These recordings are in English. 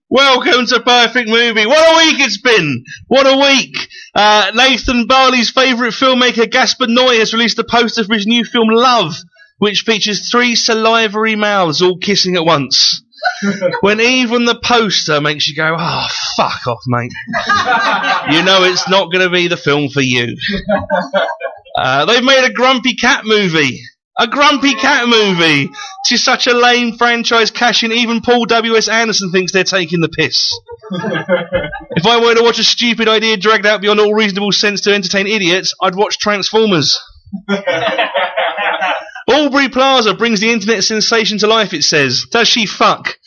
Welcome to Perfect Movie. What a week it's been. What a week. Nathan Barley's favourite filmmaker, Gaspar Noé, has released a poster for his new film, Love, which features 3 salivary mouths all kissing at once. When even the poster makes you go, oh, fuck off, mate. You know it's not going to be the film for you. They've made a Grumpy Cat movie. A Grumpy Cat movie. It's such a lame franchise cash-in. Even Paul W.S. Anderson thinks they're taking the piss. If I were to watch a stupid idea dragged out beyond all reasonable sense to entertain idiots, I'd watch Transformers. Aubrey Plaza brings the internet sensation to life, it says. Does she fuck?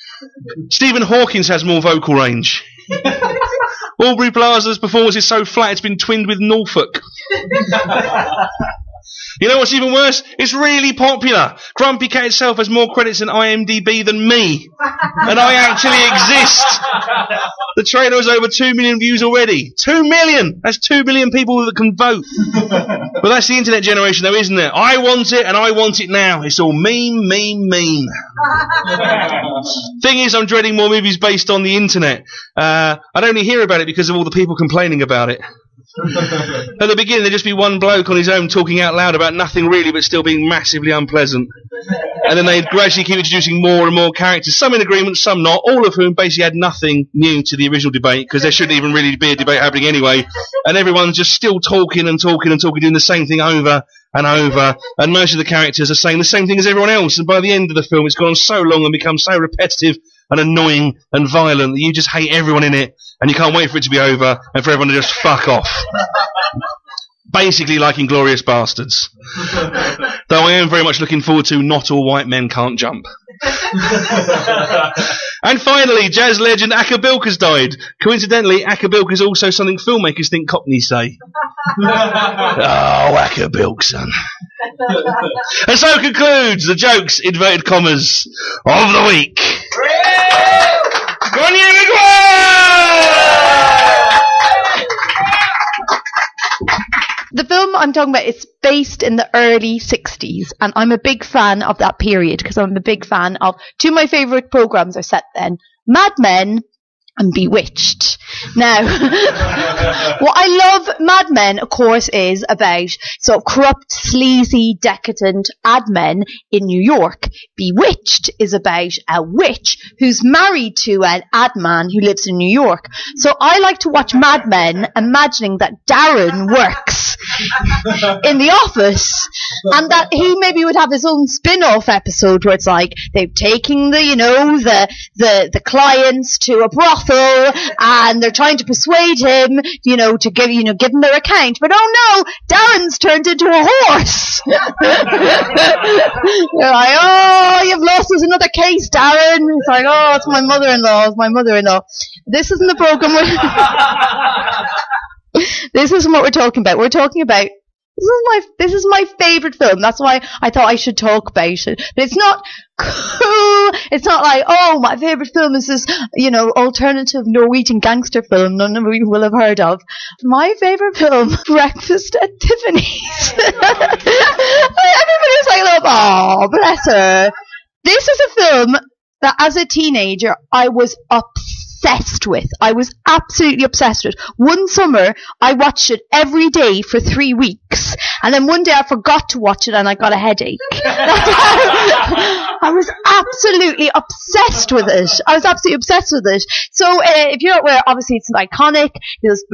Stephen Hawking has more vocal range. Aubrey Plaza's performance is so flat it's been twinned with Norfolk. You know what's even worse? It's really popular. Grumpy Cat itself has more credits in IMDb than me. And I actually exist. The trailer has over 2 million views already. 2 million! That's 2 million people that can vote. But that's the internet generation though, isn't it? I want it and I want it now. It's all meme. Thing is, I'm dreading more movies based on the internet. I'd only hear about it because of all the people complaining about it. At the beginning there'd just be one bloke on his own talking out loud about nothing really but still being massively unpleasant, and then they'd gradually keep introducing more and more characters, some in agreement, some not, all of whom basically had nothing new to the original debate because there shouldn't even really be a debate happening anyway, and everyone's just still talking, doing the same thing over and over, and most of the characters are saying the same thing as everyone else, and by the end of the film it's gone so long and become so repetitive and annoying and violent that you just hate everyone in it and you can't wait for it to be over and for everyone to just fuck off. Basically like Inglourious Bastards. Though I am very much looking forward to Not All White Men Can't Jump. And finally, jazz legend Akka Bilk has died. Coincidentally, Akka Bilk is also something filmmakers think Cockneys say. Oh, Akka Bilk, son. And so concludes the jokes, inverted commas, of the week. Grainne Maguire! The film I'm talking about is based in the early 60s, and I'm a big fan of that period because I'm a big fan of 2 of my favourite programmes are set then, Mad Men and Bewitched. Now, what I love Mad Men, of course, is about sort of corrupt, sleazy, decadent ad men in New York. Bewitched is about a witch who's married to an ad man who lives in New York. So I like to watch Mad Men imagining that Darren works in the office and that he maybe would have his own spin-off episode where it's like they're taking the clients to a brothel and they're trying to persuade him, to give him their account. But oh no, Darren's turned into a horse. You're like, oh, you've lost us another case, Darren. It's like, oh, it's my mother-in-law. This isn't the program. This isn't what we're talking about. We're talking about this is my favourite film. That's why I thought I should talk about it. But it's not cool. It's not like, oh, my favourite film is this, alternative Norwegian gangster film none of you will have heard of. My favourite film, Breakfast at Tiffany's. Everybody's like, oh, bless her. This is a film that as a teenager I was obsessed with. I was absolutely obsessed with. One summer I watched it every day for 3 weeks, and then one day I forgot to watch it and I got a headache. I was absolutely obsessed with it. So if you're not aware, obviously it's iconic. It was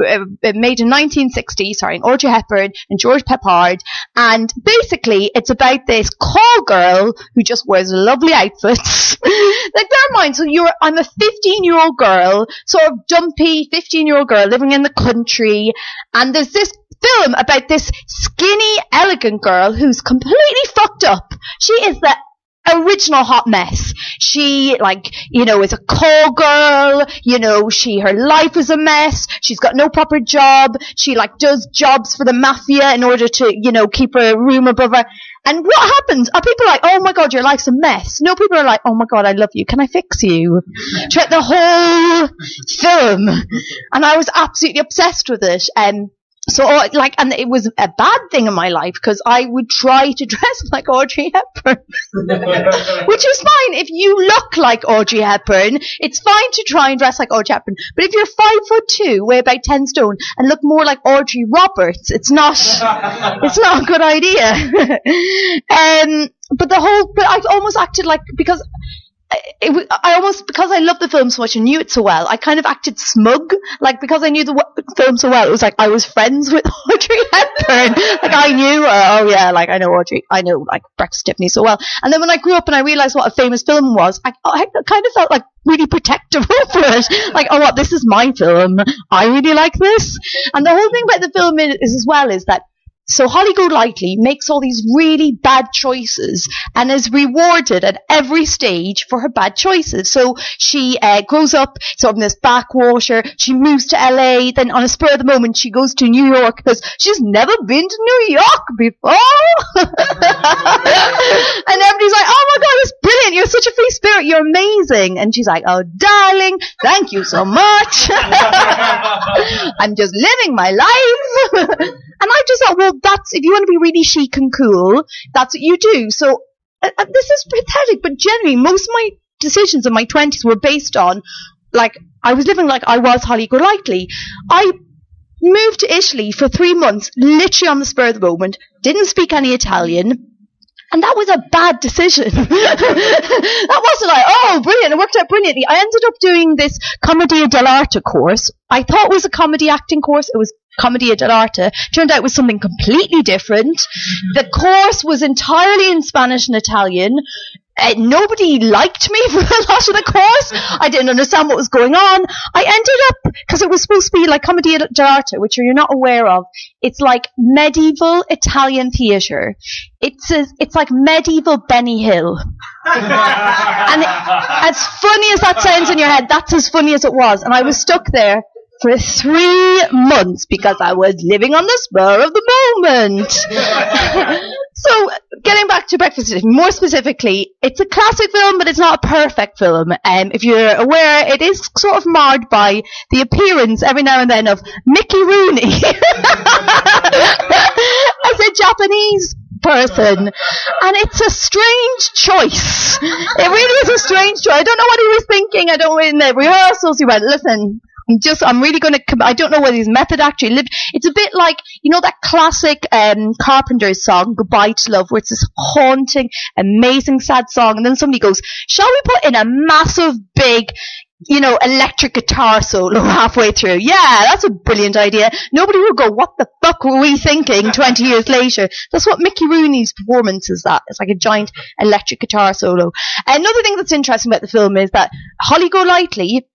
made in 1960, starring Audrey Hepburn and George Peppard, and basically it's about this call girl who just wears lovely outfits. Like, bear in mind, I'm a 15-year-old girl, sort of dumpy 15-year-old girl living in the country, and there's this film about this skinny, elegant girl who's completely fucked up. She is the original hot mess. She, is a call girl, her life is a mess. She's got no proper job. She, does jobs for the mafia in order to, keep her room above her. And what happens? Are people like, oh my God, your life's a mess? No, people are like, oh my God, I love you. Can I fix you? Throughout the whole film. And I was absolutely obsessed with it. So, and it was a bad thing in my life because I would try to dress like Audrey Hepburn, which is fine. If you look like Audrey Hepburn, it's fine to try and dress like Audrey Hepburn. But if you're 5'2", weigh about 10 stone, and look more like Audrey Roberts, it's not a good idea. But I almost acted like, because I loved the film so much and knew it so well, I kind of acted smug, like, because I knew the film so well, it was like I was friends with Audrey Hepburn, like I knew her, I know Audrey, I know like Breakfast Tiffany so well. And then when I grew up and I realised what a famous film was, I kind of felt like really protective over it, like, oh, this is my film, I really like this. And the whole thing about the film is that so Holly Golightly makes all these really bad choices and is rewarded at every stage for her bad choices. So she grows up sort of in this backwater, she moves to LA, then on a spur of the moment she goes to New York because she's never been to New York before. And everybody's like, oh my God, it's brilliant, you're such a free spirit, you're amazing. And she's like, oh darling, thank you so much. I'm just living my life. And I just thought, well, if you want to be really chic and cool, that's what you do. So this is pathetic, but generally, most of my decisions in my 20s were based on, like, I was living like I was Holly Golightly. I moved to Italy for 3 months, literally on the spur of the moment, didn't speak any Italian. And that was a bad decision. That wasn't like, oh, brilliant, it worked out brilliantly. I ended up doing this Commedia dell'arte course. I thought it was a comedy acting course. It was Commedia dell'arte. Turned out it was something completely different. The course was entirely in Spanish and Italian. Nobody liked me for a lot of the course. I didn't understand what was going on. I ended up, because it was supposed to be like Commedia dell'arte, which you're not aware of. It's like medieval Italian theatre. It's like medieval Benny Hill. And as funny as that sounds in your head, that's as funny as it was. And I was stuck there for 3 months because I was living on the spur of the moment. So, getting back to Breakfast Tiffany, more specifically, it's a classic film, but it's not a perfect film. If you're aware, it is sort of marred by the appearance every now and then of Mickey Rooney as a Japanese person, and it's a strange choice. It really is a strange choice. I don't know what he was thinking. In the rehearsals he went, listen, I'm really going to, I don't know whether his method actually lived. It's a bit like, you know, that classic Carpenter's song, Goodbye to Love, where it's this haunting, amazing, sad song, and then somebody goes, shall we put in a massive, big, you know, electric guitar solo halfway through? Yeah, that's a brilliant idea. Nobody will go, what the fuck were we thinking 20 years later? That's what Mickey Rooney's performance is that. It's like a giant electric guitar solo. Another thing that's interesting about the film is that Holly Golightly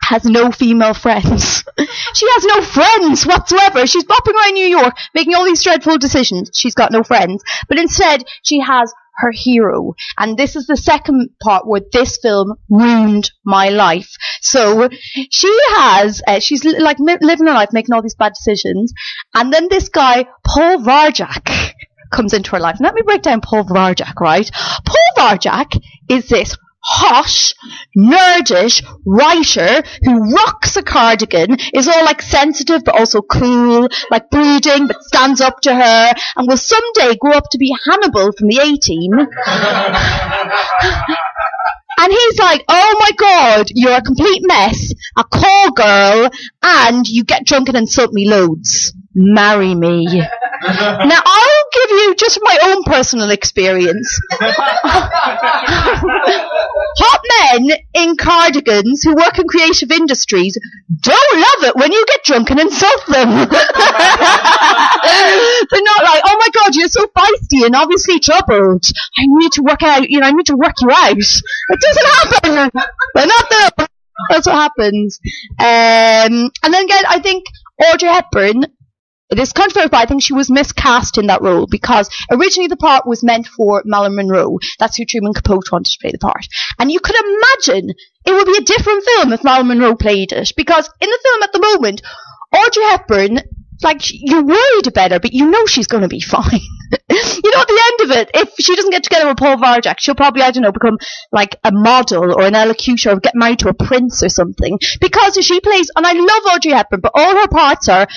has no female friends. She has no friends whatsoever. She's bopping around New York making all these dreadful decisions. She's got no friends. But instead, she has her hero. And this is the second part where this film ruined my life. So she's like living her life, making all these bad decisions. And then this guy, Paul Varjak, comes into her life. Let me break down Paul Varjak, right? Paul Varjak is this hot, nerdish writer who rocks a cardigan, is all like sensitive but also cool, like brooding but stands up to her, and will someday grow up to be Hannibal from the A-Team. And he's like, oh my God, you're a complete mess, a call girl, and you get drunk and insult me loads. Marry me. Now, I'll give you just my own personal experience. Hot men in cardigans who work in creative industries don't love it when you get drunk and insult them. They're not like, oh my God, you're so feisty and obviously troubled. I need to work out, I need to work you out. It doesn't happen. They're not there. That's what happens. And then again, I think Audrey Hepburn, it is controversial, but I think she was miscast in that role because originally the part was meant for Marilyn Monroe. That's who Truman Capote wanted to play the part. And you could imagine it would be a different film if Marilyn Monroe played it, because in the film at the moment, Audrey Hepburn, like, you're worried about her, but you know she's going to be fine. At the end of it, if she doesn't get together with Paul Varjak, she'll probably, become like a model or an elocution or get married to a prince or something. Because she plays, and I love Audrey Hepburn, but all her parts are,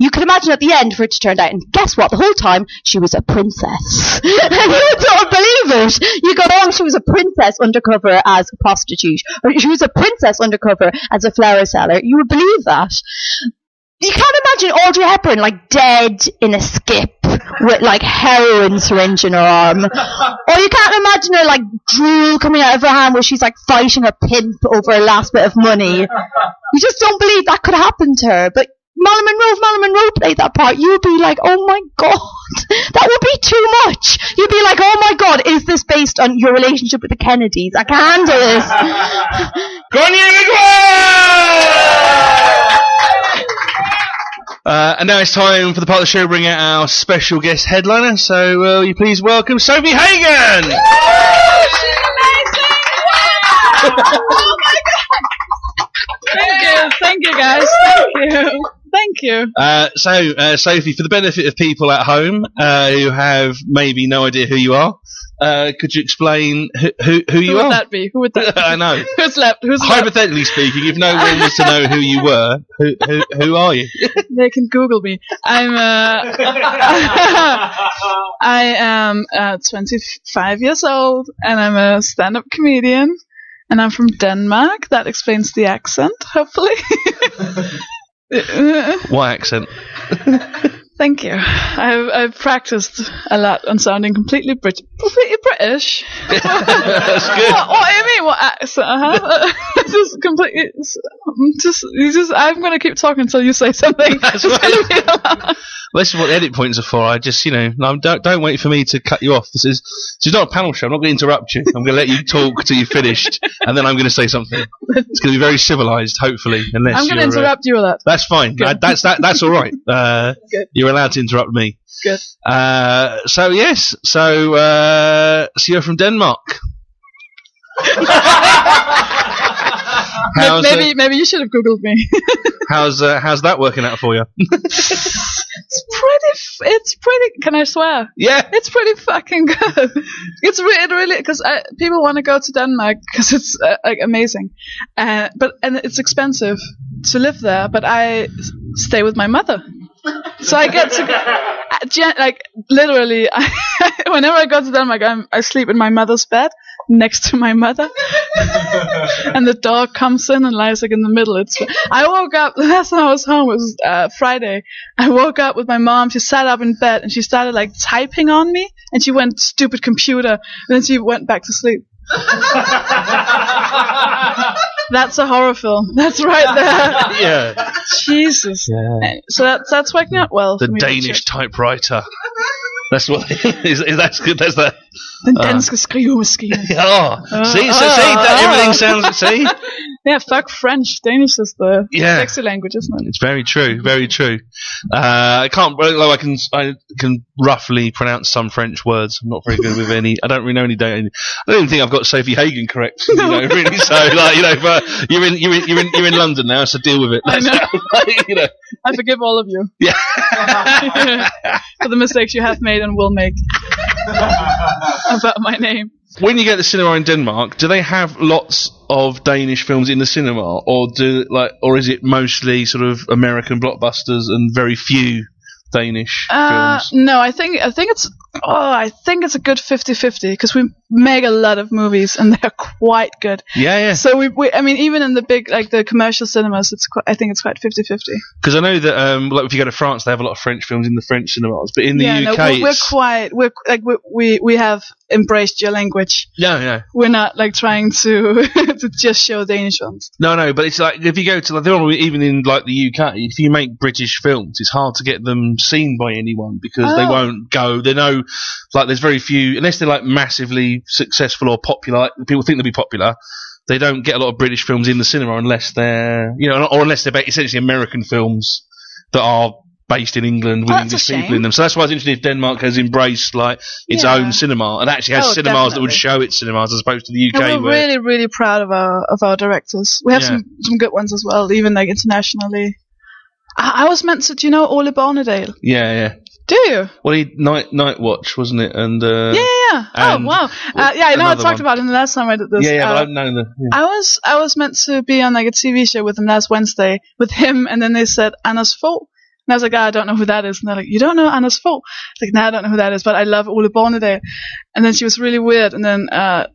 you can imagine at the end for it to turn out, and guess what? The whole time she was a princess. And you don't believe it. You go, oh, she was a princess undercover as a prostitute, or she was a princess undercover as a flower seller. You would believe that. You can't imagine Audrey Hepburn like dead in a skip with like heroin syringe in her arm. Or you can't imagine her like drool coming out of her hand where she's like fighting her pimp over a last bit of money. You just don't believe that could happen to her. But Marilyn Monroe played that part. You would be like, oh my god, that would be too much. You'd be like, oh my god, is this based on your relationship with the Kennedys? I can't handle this. Grainne Maguire! And now it's time for the part of the show to bring out our special guest headliner. So, will you please welcome Sofie Hagen! She's amazing! Wow! Oh my god! Thank you guys. Thank you. Sofie, for the benefit of people at home who have maybe no idea who you are, could you explain who you are? Who would that be? I know. Who's left? Hypothetically speaking, if no one was to know who you were, who are you? They can Google me. I am 25 years old, and I'm a stand-up comedian, and I'm from Denmark. That explains the accent, hopefully. What accent? Thank you. I've practiced a lot on sounding completely British. That's good. What do you mean? What accent? Just completely. I'm gonna keep talking until you say something. That's right. This is what the edit points are for. I just, don't wait for me to cut you off. This is not a panel show. I'm not going to interrupt you. I'm going to let you talk till you're finished, and then I'm going to say something. It's going to be very civilised, hopefully. Unless I'm going to interrupt you a lot. That's fine. That's all right. You're allowed to interrupt me. Good. So you're from Denmark. Maybe you should have Googled me. How's that working out for you? It's pretty. Can I swear? Yeah. It's pretty fucking good. It's really because people want to go to Denmark because it's amazing, and it's expensive to live there. But I stay with my mother, so I get to literally. Whenever I go to Denmark, I sleep in my mother's bed next to my mother, and the dog comes in and lies in the middle. I woke up last time I was home. It was Friday. I woke up with my mom. She sat up in bed and she started typing on me, and she went stupid computer, and then she went back to sleep. That's a horror film. That's right there. Yeah. Jesus. Yeah. So that's working out well. The Danish typewriter. That's what that's good. That's that. Den danske skrivemaskine. Everything sounds. See. Yeah, fuck French. Danish is the sexy language, isn't it? It's very true. Very true. I can't. I can roughly pronounce some French words. I'm not very good with any. I don't really know any Danish. I don't even think I've got Sofie Hagen correct. Really. So, but you're in London now, so deal with it. I know. I forgive all of you. Yeah. For the mistakes you have made and will make about my name. When you get to the cinema in Denmark, do they have lots of Danish films in the cinema, or is it mostly sort of American blockbusters and very few Danish films? No, I think it's a good 50-50 because we make a lot of movies and they're quite good. Yeah. So I mean, even in the big the commercial cinemas, I think it's quite 50-50. Because I know that if you go to France, they have a lot of French films in the French cinemas, but in the UK, we have embraced your language. Yeah. We're not trying to to just show Danish films. No, but it's if you go to even in the UK, if you make British films, it's hard to get them seen by anyone because they won't go. They know there's very few, unless they're massively successful or popular. People think they'll be popular. They don't get a lot of British films in the cinema unless they're or unless they're essentially American films that are based in England with English people in them. So that's why it's interesting if Denmark has embraced its own cinema and actually has cinemas that would show its cinemas as opposed to the UK. And we're really, really proud of our directors. We have some good ones as well, even internationally. I was meant to. Do you know Ole Bornedal? Yeah. Do you? Well, Night Watch, wasn't it? And yeah. Oh wow. I know. I talked about him the last time I did this. Yeah, but I don't know the. Yeah. I was meant to be on a TV show with him last Wednesday with him, and then they said Anders Fogh, I was like, I don't know who that is. And they're like, you don't know Anders Fogh? I was like, no, I don't know who that is, but I love Ole Bornedal. And then she was really weird. And then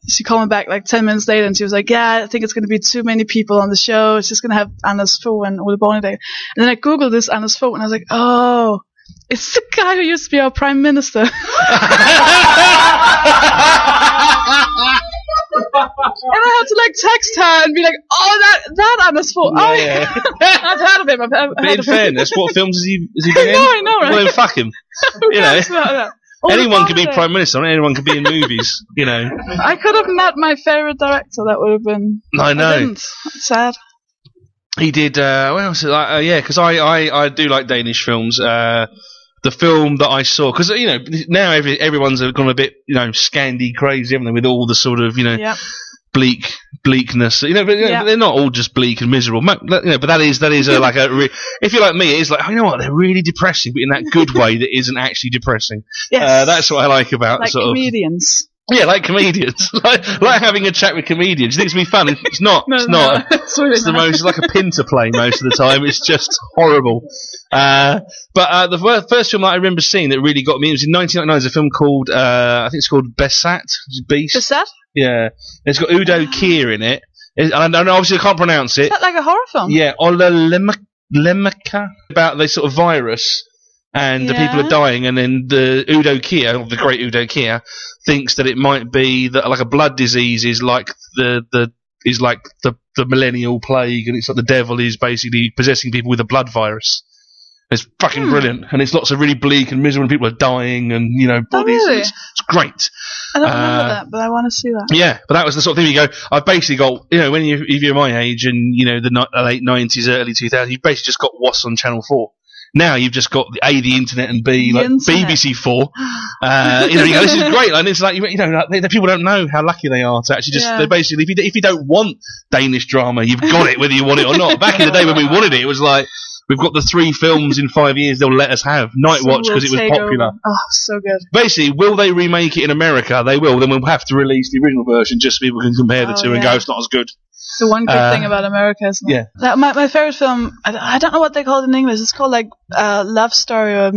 she called me back like 10 minutes later, and she was like, yeah, I think it's going to be too many people on the show. It's just going to have Anders Fogh and Ole Bornedal. And then I Googled this Anders Fogh, and I was like, oh, it's the guy who used to be our prime minister. And I had to like text her and be like, oh, that Anders Fogh. Yeah, Oh, yeah. I've heard of him. I've heard But of in him. fairness, what films has he been in? I know, right? Well, then fuck him. Who You know, cares about that? Ole anyone can be Bornedal. prime minister. Not anyone can be in movies. You know. I could have met my favorite director. That would have been. I know. didn't. Sad. He did. What else? Yeah, because I do like Danish films. The film that I saw, because you know now everyone's gone a bit Scandi crazy, haven't they? With all the sort of Yeah. bleakness, but they're not all just bleak and miserable. But that is like if you're like me, it is like, you know what, they're really depressing, but in that good way that isn't actually depressing. Yes. That's what I like about Like sort comedians. Yeah, like comedians, like having a chat with comedians. You think it's gonna be fun? It's not. No, It's not. It's really It's the not. most. It's like a pinter play most of the time. It's just horrible. But the first film that I remember seeing that really got me, it was in 1999. It's a film called I think it's called Besat. Beast. Is that? Yeah, it's got Udo Kier in it, and obviously I can't pronounce it. Is that like a horror film? Yeah, Ola Lemaka, about this sort of virus, and the people are dying, and then the Udo Kier, the great Udo Kier, thinks that it might be that like a blood disease is like the millennial plague, and it's like the devil is basically possessing people with a blood virus. It's fucking brilliant, and it's lots of really bleak and miserable. People are dying, and bodies. really? It's great. I don't remember that, but I want to see that. Yeah, but that was the sort of thing you go. I've basically got if you're my age and the late 90s, early 2000s, you've basically just got WAS on Channel 4. Now you've just got A, the internet, and B, The like internet. BBC 4. You go, this is great, and it's like the people don't know how lucky they are to actually just. Yeah. They're basically, if you don't want Danish drama, you've got it whether you want it or not. Back in the day when we wanted it was like, we've got the 3 films in 5 years they'll let us have. Night Watch because it was popular. Over. Oh, so good. Basically, will they remake it in America? They will. Then we'll have to release the original version just so people can compare the two and go, it's not as good. The one good thing about America, isn't it? Yeah. My favorite film, I don't know what they call it in English. It's called like Love Story or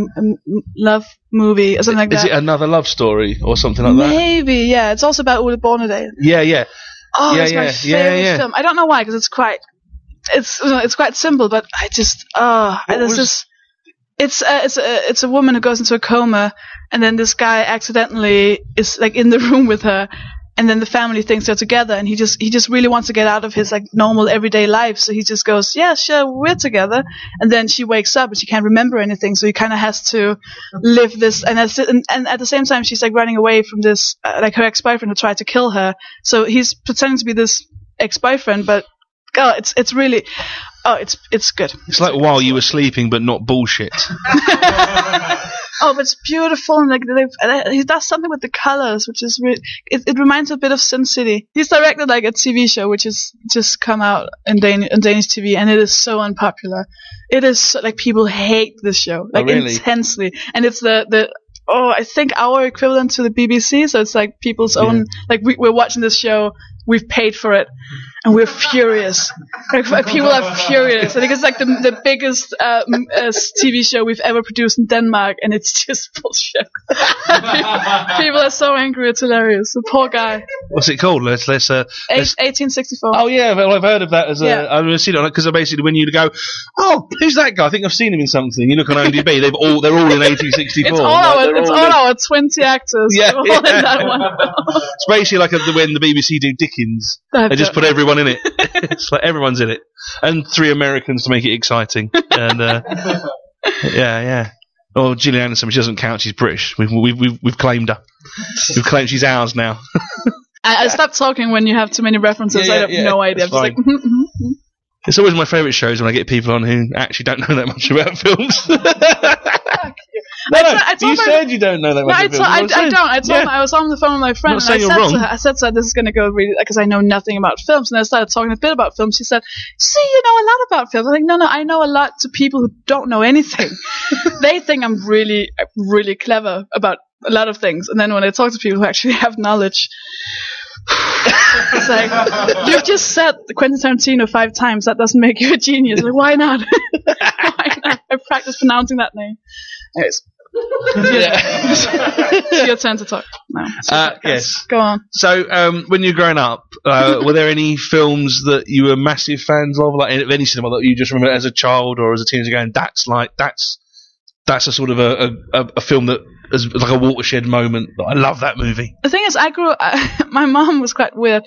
Love Movie or something like Is that. it Another Love Story or something like that? Maybe, yeah. It's also about Ole Bornedal. Yeah. Oh, Yeah, it's my yeah, favorite yeah. film. I don't know why, because it's quite simple, but I just it's a woman who goes into a coma, and then this guy accidentally is like in the room with her, and then the family thinks they're together, and he just really wants to get out of his like normal everyday life, so he just goes, yeah, sure, we're together, and then she wakes up and she can't remember anything, so he kind of has to live this, and at the same time she's like running away from this like her ex-boyfriend who tried to kill her, so he's pretending to be this ex-boyfriend, but God, it's really, it's good. It's like While You Were Sleeping, but not bullshit. Oh, but it's beautiful, and like he does something with the colors, which is really. It reminds me a bit of Sin City. He's directed like a TV show, which is just come out in Danish TV, and it is so unpopular. It is so, like people hate this show like really? Intensely, and it's I think our equivalent to the BBC. So it's like people's own. Like we're watching this show. We've paid for it, and we're furious. Like, people are furious. I think it's like the biggest TV show we've ever produced in Denmark, and it's just bullshit. People are so angry. It's hilarious. The poor guy. What's it called? Let's 1864. Oh yeah, well, I've heard of that as Yeah. I've seen it because basically when you go, oh, who's that guy? I think I've seen him in something. You look on IMDb, they're all in 1864. It's all our 20 actors. Yeah, They're all in that one. It's basically like when the BBC do Dickens, they just put everyone in it. It's like everyone's in it, and 3 Americans to make it exciting. And yeah. Oh, Gillian Anderson, she doesn't count. She's British. We've claimed her. We've claimed she's ours now. I stopped talking when you have too many references. I have no idea. I'm just like. It's always my favourite shows when I get people on who actually don't know that much about films. You said you don't know that much about films. I don't. I was on the phone with my friend, and I said to her, this is going to go really, because I know nothing about films. And I started talking a bit about films. She said, see, you know a lot about films. I'm like, no, I know a lot to people who don't know anything. They think I'm really, really clever about a lot of things. And then when I talk to people who actually have knowledge, it's like, you've just said Quentin Tarantino 5 times. That doesn't make you a genius. Like, why not? Why not? I practice pronouncing that name. Anyways. It's your turn to talk. No, yes. Go on. So, when you were growing up, were there any films that you were massive fans of, like any cinema that you just remember as a child or as a teenager going, that's a sort of a film that is like a watershed moment? I love that movie. The thing is, my mom was quite weird.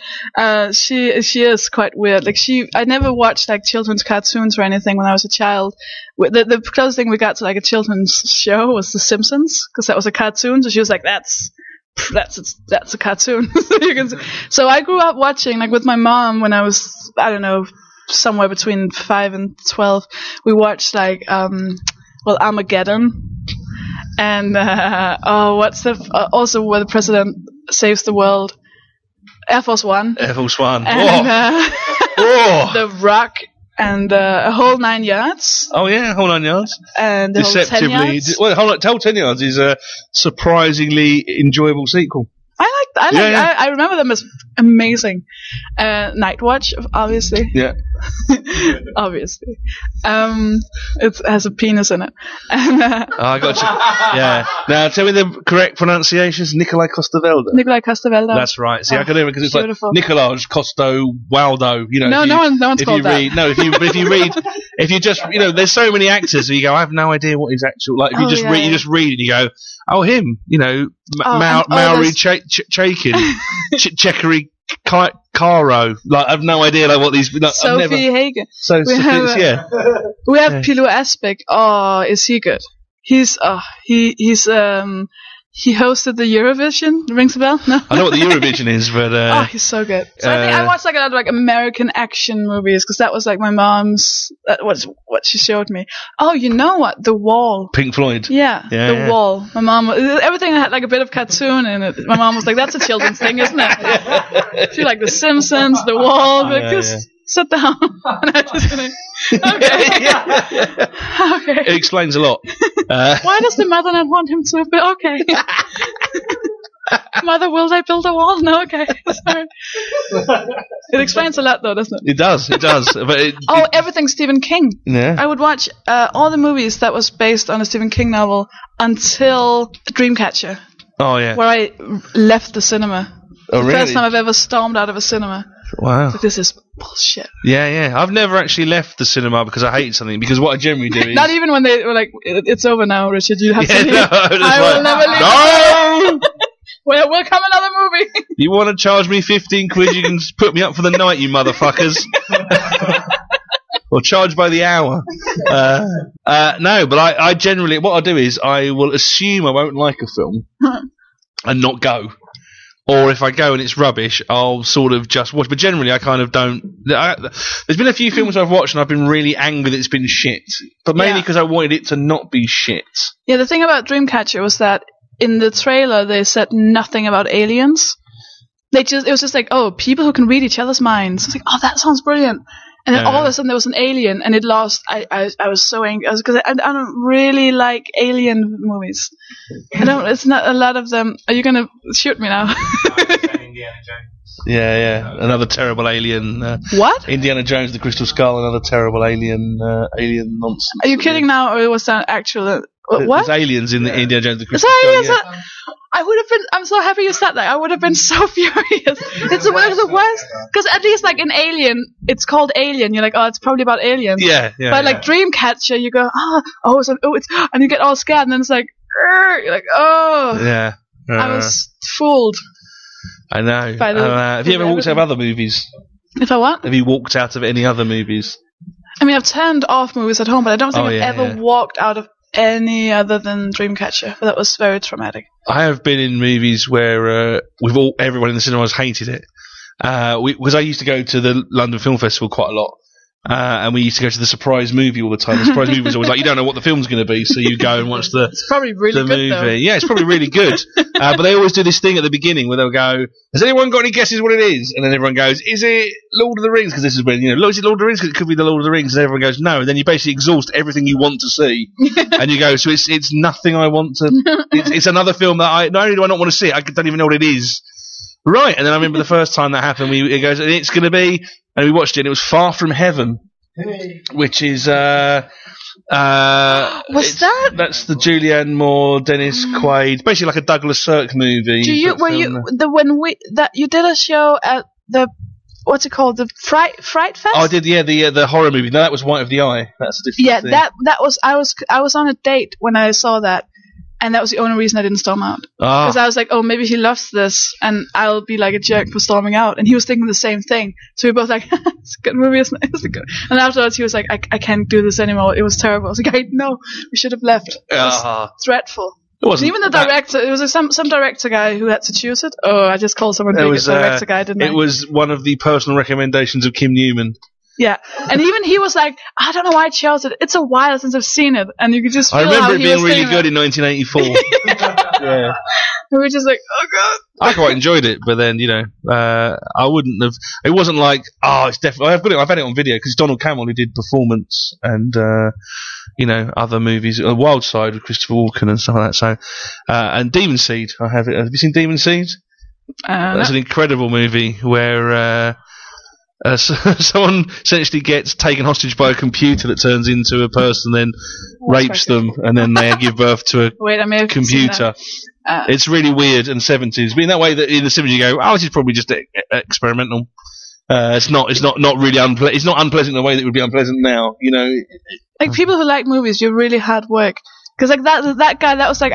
She is quite weird. Like I never watched like children's cartoons or anything when I was a child. The closest thing we got to like a children's show was The Simpsons, because that was a cartoon. So she was like, that's a cartoon. So I grew up watching, like, with my mom when I was, I don't know, somewhere between 5 and 12. We watched like Armageddon. And also where the president saves the world, Air Force One. Air Force One. And The Rock and a whole 9 yards. Oh yeah, whole 9 yards. And the whole 10 yards. Well, whole 10 yards is a surprisingly enjoyable sequel. I remember them as amazing. Night Watch, obviously. Yeah. Obviously. It has a penis in it. And, I got you. Yeah. Now, tell me the correct pronunciations. Nikolai Costa-Waldau. Nikolai Costa-Waldau. That's right. See, I can do it because it's beautiful. Like Nikolaj Costa-Waldau. You know. No one's called that. If you just, there's so many actors, so you go, I have no idea what his actual, like, if you just read it, you go, oh, him, Maori Chaikin, Chekari Caro. Like, I have no idea, like, what these, like, Sofie Hagen. We have Pilo Asbæk. Oh, is he good? He hosted the Eurovision. Rings a bell? No. I know what the Eurovision is, but he's so good. So I think I watched like a lot of like American action movies, because that was like my mom's. That was what she showed me. Oh, you know what? The Wall. Pink Floyd. Yeah, The Wall. My mom. Everything had like a bit of cartoon in it. My mom was like, "That's a children's thing, isn't it?" She liked The Simpsons, The Wall. Sit down. And I just gonna. Okay. Okay. It explains a lot. Why does the mother not want him to? Okay. Mother, will they build a wall? No, okay. Sorry. It explains a lot, though, doesn't it? It does. But everything Stephen King. Yeah. I would watch all the movies that was based on a Stephen King novel until Dreamcatcher. Oh, yeah. Where I left the cinema. Oh, the really? first time I've ever stormed out of a cinema. Wow. Like, this is bullshit. Yeah. I've never actually left the cinema because I hate something. Because what I generally do is... Not even when they were like, it's over now, Richard. You have to leave. No, I will never leave. No! Well, will come another movie. You want to charge me 15 quid? You can put me up for the night, you motherfuckers. Or charge by the hour. No, but I generally... What I do is I will assume I won't like a film and not go. Or if I go and it's rubbish, I'll sort of just watch. But generally, I kind of don't. There's been a few films I've watched and I've been really angry that it's been shit. But mainly because I wanted it to not be shit. Yeah, the thing about Dreamcatcher was that in the trailer they said nothing about aliens. It was just like, oh, people who can read each other's minds. It's like, oh, that sounds brilliant. And then all of a sudden there was an alien, and it lost. I was so angry because I don't really like alien movies. It's not a lot of them. Are you gonna shoot me now? Yeah. Another terrible alien. What? Indiana Jones, the Crystal Skull, another terrible alien nonsense. Are you kidding now, or was that actual? What? There's aliens in the Indiana Jones, the Crystal Skull. I would have been. I'm so happy you said that. I would have been so furious. It's one of the worst. Because at least like in Alien, it's called Alien. You're like, oh, it's probably about aliens. Yeah. But like Dreamcatcher, you go, it's, and you get all scared, and then it's like, you're like, oh. Yeah. I was fooled. I know. Have you ever walked out of other movies? If I what? Have you walked out of any other movies? I mean, I've turned off movies at home, but I don't think I've ever walked out of any other than Dreamcatcher. But that was very traumatic. I have been in movies where everyone in the cinemas hated it. Because I used to go to the London Film Festival quite a lot. And we used to go to the surprise movie all the time. The surprise movie was always like, you don't know what the film's going to be, so you go and watch it's probably really the good, movie. though. Yeah, it's probably really good. But they always do this thing at the beginning where they'll go, has anyone got any guesses what it is? And then everyone goes, is it Lord of the Rings? Because this is when, is it Lord of the Rings? Because it could be the Lord of the Rings. And everyone goes, no. And then you basically exhaust everything you want to see. And you go, so it's nothing I want to... It's another film that not only do I not want to see it, I don't even know what it is. Right. And then I remember the first time that happened, it goes, it's going to be... And we watched it, and it was Far From Heaven. Which is That's the Julianne Moore, Dennis Quaid, basically like a Douglas Sirk movie. You did a show at the what's it called, the Fright Fest? Oh, I did, yeah, the horror movie. No, that was White of the Eye. That's a different thing. that was I was on a date when I saw that. And that was the only reaon I didn't storm out. Because I was like, oh, maybe he loves this, and I'll be like a jerk for storming out. And he was thinking the same thing. So we both like, it's a good movie, isn't it? It's a good. And afterwards he was like, I can't do this anymore. It was terrible. I was like, I know, we should have left. It was dreadful. It wasn't. And even the director, it was like some director guy who had to choose it. Oh, I just called someone big a director guy, didn't I? It was one of the personal recommendations of Kim Newman. Yeah, and even he was like, I don't know why I chose it. It's a while since I've seen it, and you could just feel I remember it he being was really good in 1984. Yeah. We were just like, oh god. I quite enjoyed it, but then I wouldn't have. It wasn't like, it's definitely. I've had it on video because Donald Cameron who did Performance and other movies, Wild Side with Christopher Walken and stuff like that. So and Demon Seed, I have it. Have you seen Demon Seed? That's an incredible movie where. Someone essentially gets taken hostage by a computer that turns into a person, then rapes them, and then they give birth to a computer. It's really weird and 70s, but in that way that in the 70s you go, this is probably just experimental. It's not really unpleasant. It's not unpleasant in the way that it would be unpleasant now. Like people who like movies, you're really hard work. Because like that guy, that was like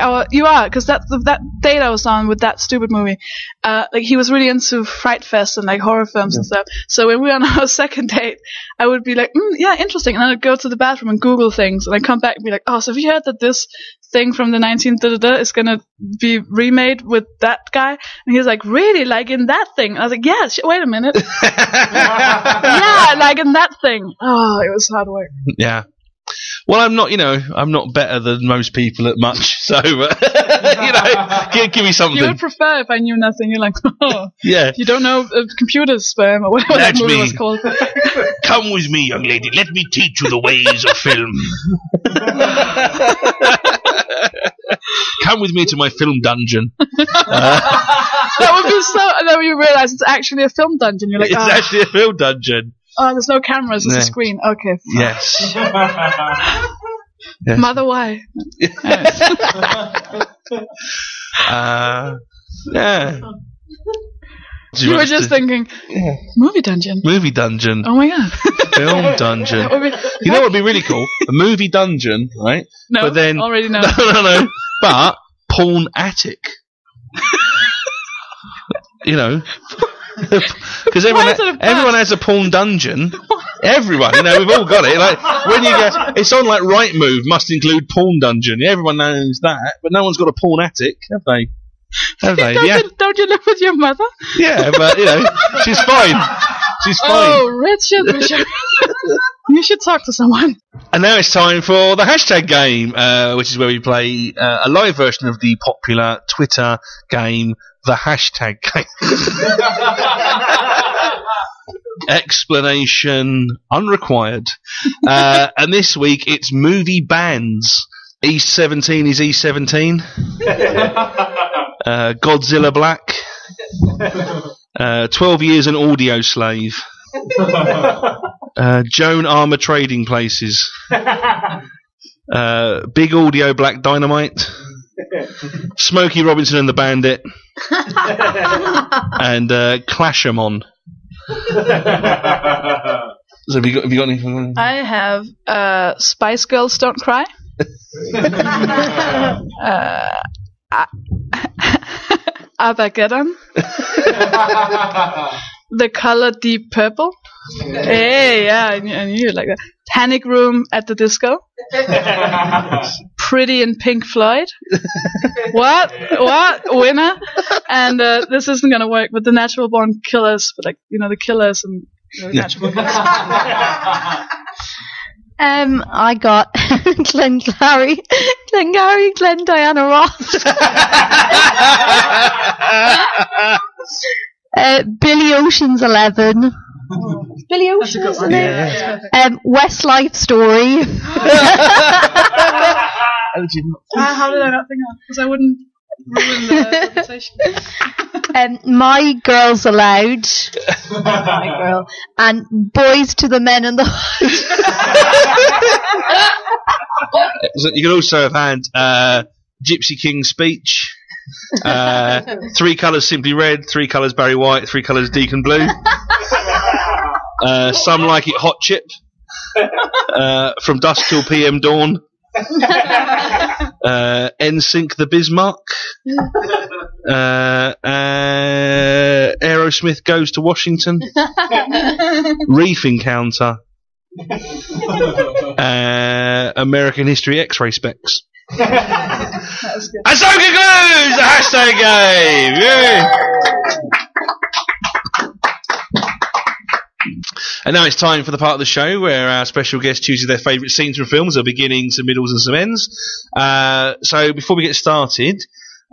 because that date I was on with that stupid movie, like he was really into Fright Fest and like horror films and stuff. So when we were on our second date, I would be like, yeah, interesting, and then I'd go to the bathroom and Google things, and I'd come back and be like, so have you heard that this thing from the 19th is gonna be remade with that guy? And he was like, really, like in that thing? And I was like, yeah, wait a minute, yeah, like in that thing. Oh, it was hard work. Yeah. Well, I'm not better than most people at much, so, give me something. You would prefer if I knew nothing. You're like, yeah. You don't know computer sperm or whatever that movie was called. Come with me, young lady. Let me teach you the ways of film. Come with me to my film dungeon. That would be so, and then you realise it's actually a film dungeon. You're like, it's actually a film dungeon. Oh, there's no cameras, it's a screen. Okay. Yes. Mother, why? Yeah. You were just thinking, movie dungeon. Movie dungeon. Oh my god. Film dungeon. You know what would be really cool? A movie dungeon, right? No, but then, already no. No. But porn attic. Because everyone has a porn dungeon. Everyone, we've all got it. Like when you get, it's on like Rightmove must include porn dungeon. Everyone knows that, but no one's got a porn attic, have they? Have they? Don't you live with your mother? Yeah, but she's fine. She's fine. Oh, Richard, you should talk to someone. And now it's time for the hashtag game, which is where we play a live version of the popular Twitter game, the hashtag game. Explanation unrequired. And this week it's movie bands. E17 is E17. Godzilla Black. 12 Years an Audio Slave. Joan Armour Trading Places. Big Audio Black Dynamite. Smokey Robinson and the Bandit. And Clashamon. So have you got anything? I have Spice Girls Don't Cry. Armageddon. The Color Deep Purple. Hey, yeah, I knew you'd like that. Panic Room at the Disco. Pretty in Pink Floyd. What? Winner? And this isn't gonna work, but the Natural Born Killers, but the Killers and Natural Born. I got Glenn Diana Ross. Billy Ocean's 11. Billy Ocean, isn't it? Yeah. Westlife Story. How did I not think of? Because I wouldn't. ruin the reputation. My Girls Aloud, My Girl, and Boys to the Men in the Hood. So you could also have had Gypsy King's Speech, 3 Colours Simply Red, 3 Colours Barry White, 3 Colours Deacon Blue, Some Like It Hot Chip, From Dusk Till PM Dawn, NSYNC The Bismarck, Aerosmith Goes to Washington, Reef Encounter, American History X-Ray Specs. And so concludes the hashtag game! Yay! And now it's time for the part of the show where our special guest chooses their favourite scenes from films, their beginnings, some middles and some ends. So before we get started,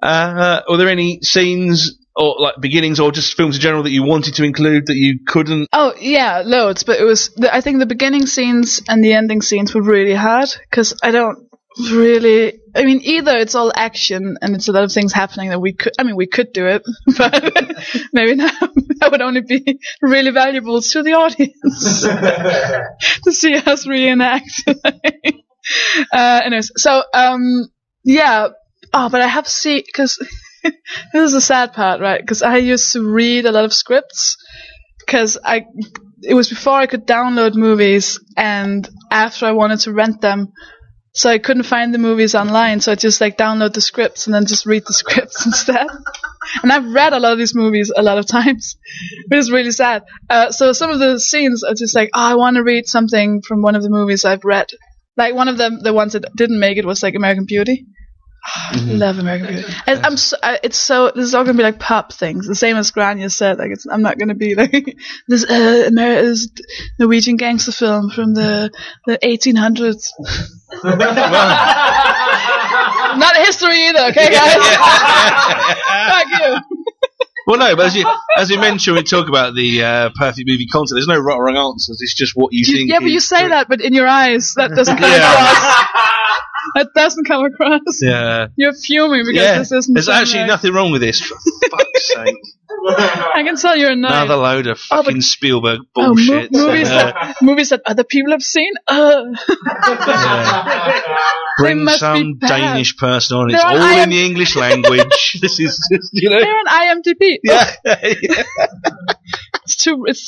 were there any scenes or like beginnings or just films in general that you wanted to include that you couldn't? Oh yeah, loads. But it was I think the beginning scenes and the ending scenes were really hard because I don't really. I mean, either it's all action and it's a lot of things happening that we could do it, but maybe not. That would only be really valuable to the audience to see us reenact. Anyways, so yeah. Oh, but I have to see because this is the sad part, right? Because I used to read a lot of scripts because it was before I could download movies and after I wanted to rent them. So I couldn't find the movies online, so I just download the scripts and then just read the scripts instead. And I've read a lot of these movies a lot of times, which is really sad. So some of the scenes are just I want to read something from one of the movies I've read. Like one of them, the ones that didn't make it was American Beauty. I love American Beauty. And this is all gonna be pop things, the same as Grainne said. I'm not gonna be this Norwegian gangster film from the 1800s. Not history either, okay, guys? Fuck you. Well, no, but as you mentioned, we talk about the perfect movie content. There's no right or wrong answers. It's just what you think. Yeah, but you say that, but in your eyes, that doesn't come across. That doesn't come across. Yeah. You're fuming because this isn't. There's actually nothing wrong with this, for fuck's sake. I can tell you're annoyed. Another load of fucking Spielberg bullshit. Movies that other people have seen? Bring some Danish person on. It's all in the English language. This is just, They're on IMDb. Yeah. It's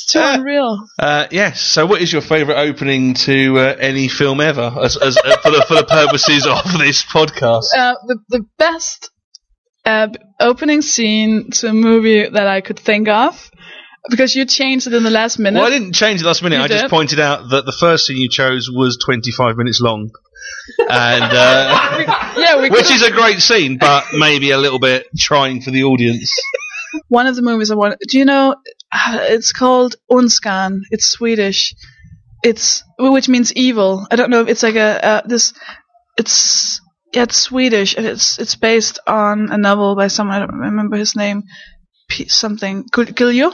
too unreal. Yes. So, what is your favourite opening to any film ever, as for the purposes of this podcast? The best opening scene to a movie that I could think of, because you changed it in the last minute. Well, I didn't change it last minute. I just pointed out that the first scene you chose was 25 minutes long, and which is a great scene, but maybe a little bit trying for the audience. One of the movies I want. Do you know? It's called Ondskan. It's Swedish. Which means evil. I don't know if it's it's Swedish. It's based on a novel by someone, I don't remember his name. Something Guljo.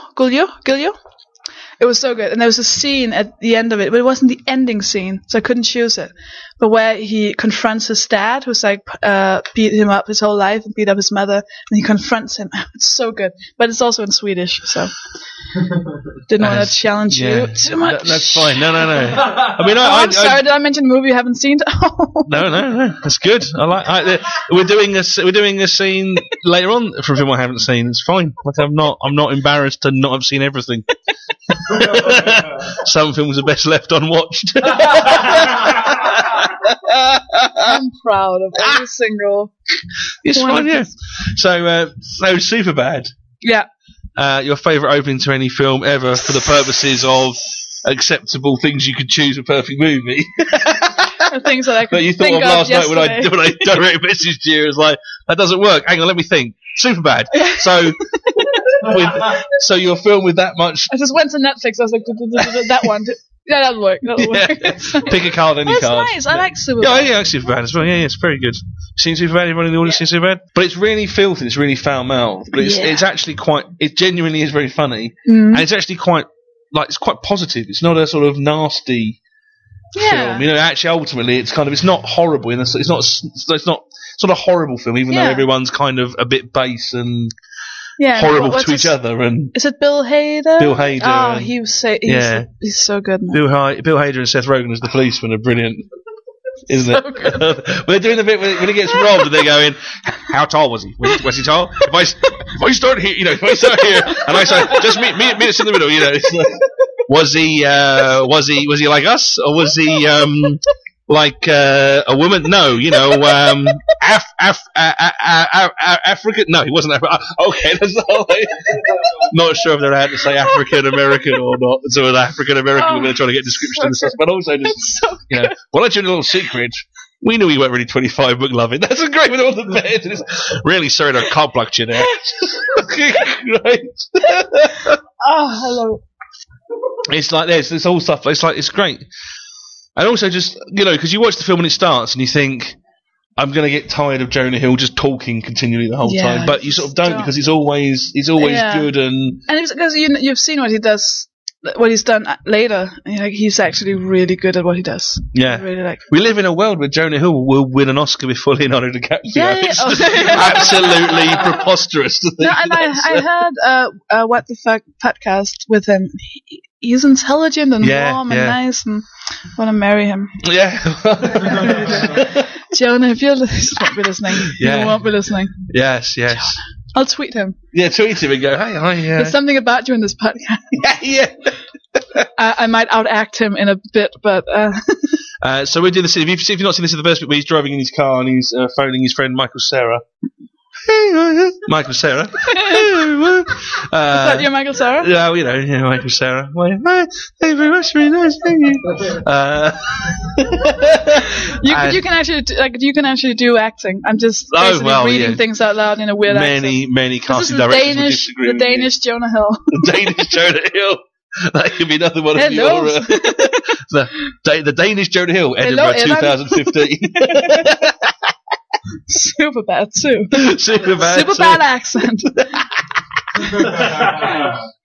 It was so good, and there was a scene at the end of it, but it wasn't the ending scene, so I couldn't choose it. But where he confronts his dad, who's beat him up his whole life and beat up his mother, and he confronts him. It's so good, but it's also in Swedish, so didn't want to challenge you too much. That's fine. No. I mean, I'm sorry. Did I mention a movie you haven't seen? No. That's good. We're doing a scene later on from a film I haven't seen. It's fine. I'm not embarrassed to not have seen everything. Some films are best left unwatched. I'm proud of every single. It's fine, yeah. So Superbad. Yeah. Your favourite opening to any film ever for the purposes of acceptable things you could choose a perfect movie. Things that I could you thought think of last night when I yesterday. direct messaged you. It was like, that doesn't work. Hang on, let me think. Superbad. So your film with that much. I just went to Netflix. I was like, that one. Yeah, that'll work. Pick a card, any card. Nice. I like Superbad. Yeah, I like Superbad as well. Yeah, it's very good. Seen Superbad? Everyone in the audience seen Superbad? But it's really filthy. It's really foul-mouthed. But it's actually quite. It genuinely is very funny, and it's actually quite it's quite positive. It's not a sort of nasty film. Actually, ultimately, it's not horrible. It's not It's not a horrible film, even though everyone's kind of a bit base and horrible to each other. And is it Bill Hader? Bill Hader. Oh, he's so good. Bill Hader and Seth Rogen as the policeman are brilliant. Isn't it? They're doing the bit when he gets robbed and they're going, how tall was he? Was he tall? If I start here, if I start here and I start, just meet us in the middle, it's like, was he like us? Or was he, like, a woman? No, African? No, he wasn't African. Okay, that's all. Not sure if they're allowed to say African American or not. So an African American, we're going to try to get description of the suspect. But also just, well, I'll tell you a little secret. We knew he weren't really 25 book loving. That's a great one on the bed. It's really sorry to cock blocked you there. Right. Hello. It's like this. It's all stuff. It's great. And also just, because you watch the film and it starts and you think, I'm going to get tired of Jonah Hill just talking continually the whole time. But you sort of don't because it's always good. And it's because you've seen what he does, what he's done later. And he's actually really good at what he does. Yeah. Really we live in a world where Jonah Hill will win an Oscar before Leonardo DiCaprio. It's just absolutely preposterous to think. No, and I heard What the Fuck podcast with him. He's intelligent and warm and nice, and I want to marry him. Yeah. Jonah, if you won't be listening. You won't be listening. Yes. Jonah. I'll tweet him. Yeah, tweet him and go, hey, hi. There's something about you in this podcast. Yeah. I might outact him in a bit, but... So we do this. If you've not seen this in the first bit, where he's driving in his car and he's phoning his friend Michael Cera. Michael Cera. Is that your Michael Cera? Yeah, Michael Cera. Thank you very much, really nice, thank you. You can actually do acting. I'm just reading things out loud in a weird accent. Many casting directors will disagree. The Danish Jonah Hill. The Danish Jonah Hill. That could be another one of your... the Danish Jonah Hill, Edinburgh 2015. Super bad too. Super bad accent.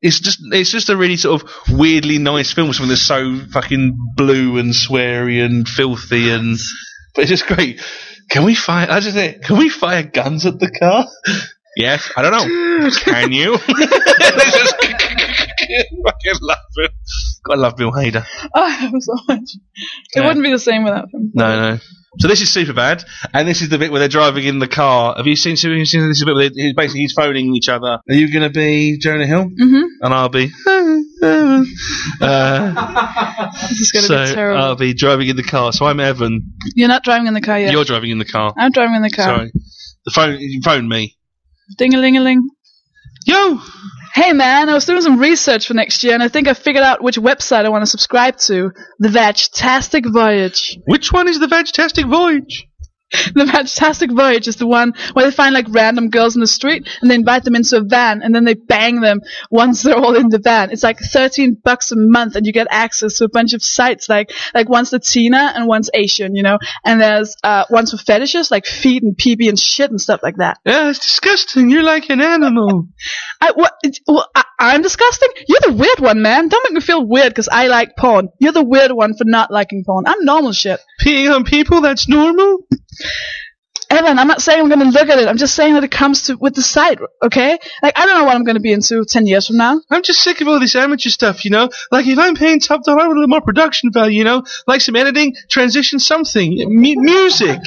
It's just a really sort of weirdly nice film. Something that's so fucking blue and sweary and filthy, but it's just great. Can we fire guns at the car? Yes, I don't know. Can you? It's just fucking love it. I love Bill Hader. I love him so much. It wouldn't be the same without him. No. So this is super bad, and this is the bit where they're driving in the ar. Have you seen this? Is the bit where he's phoning each other. Are you going to be Jonah Hill? Mm-hmm. And I'll be. This is going to be terrible. I'll be driving in the car. So I'm Evan. You're not driving in the car yet. You're driving in the car. I'm driving in the car. Sorry. You phoned me. Ding-a-ling-a-ling. Yo! Hey man, I was doing some research for next year and I think I figured out which website I want to subscribe to. The Vagtastic Voyage. Which one is the Vagtastic Voyage? The Vagtastic Voyage is the one where they find like random girls in the street and they invite them into a van and then they bang them once they're all in the van. It's like $13 a month and you get access to a bunch of sites like one's Latina and one's Asian, and there's one's for fetishes like feet and pee-pee and shit and stuff like that. Yeah, it's disgusting. You're like an animal. I'm disgusting? You're the weird one, man. Don't make me feel weird because I like porn. You're the weird one for not liking porn. I'm normal shit. Peeing on people, that's normal? Evan, I'm not saying I'm going to look at it. I'm just saying that it comes with the site, okay? Like, I don't know what I'm going to be into 10 years from now. I'm just sick of all this amateur stuff, Like, if I'm paying top dollar, I want a little more production value, Like some editing, transition, something. Music.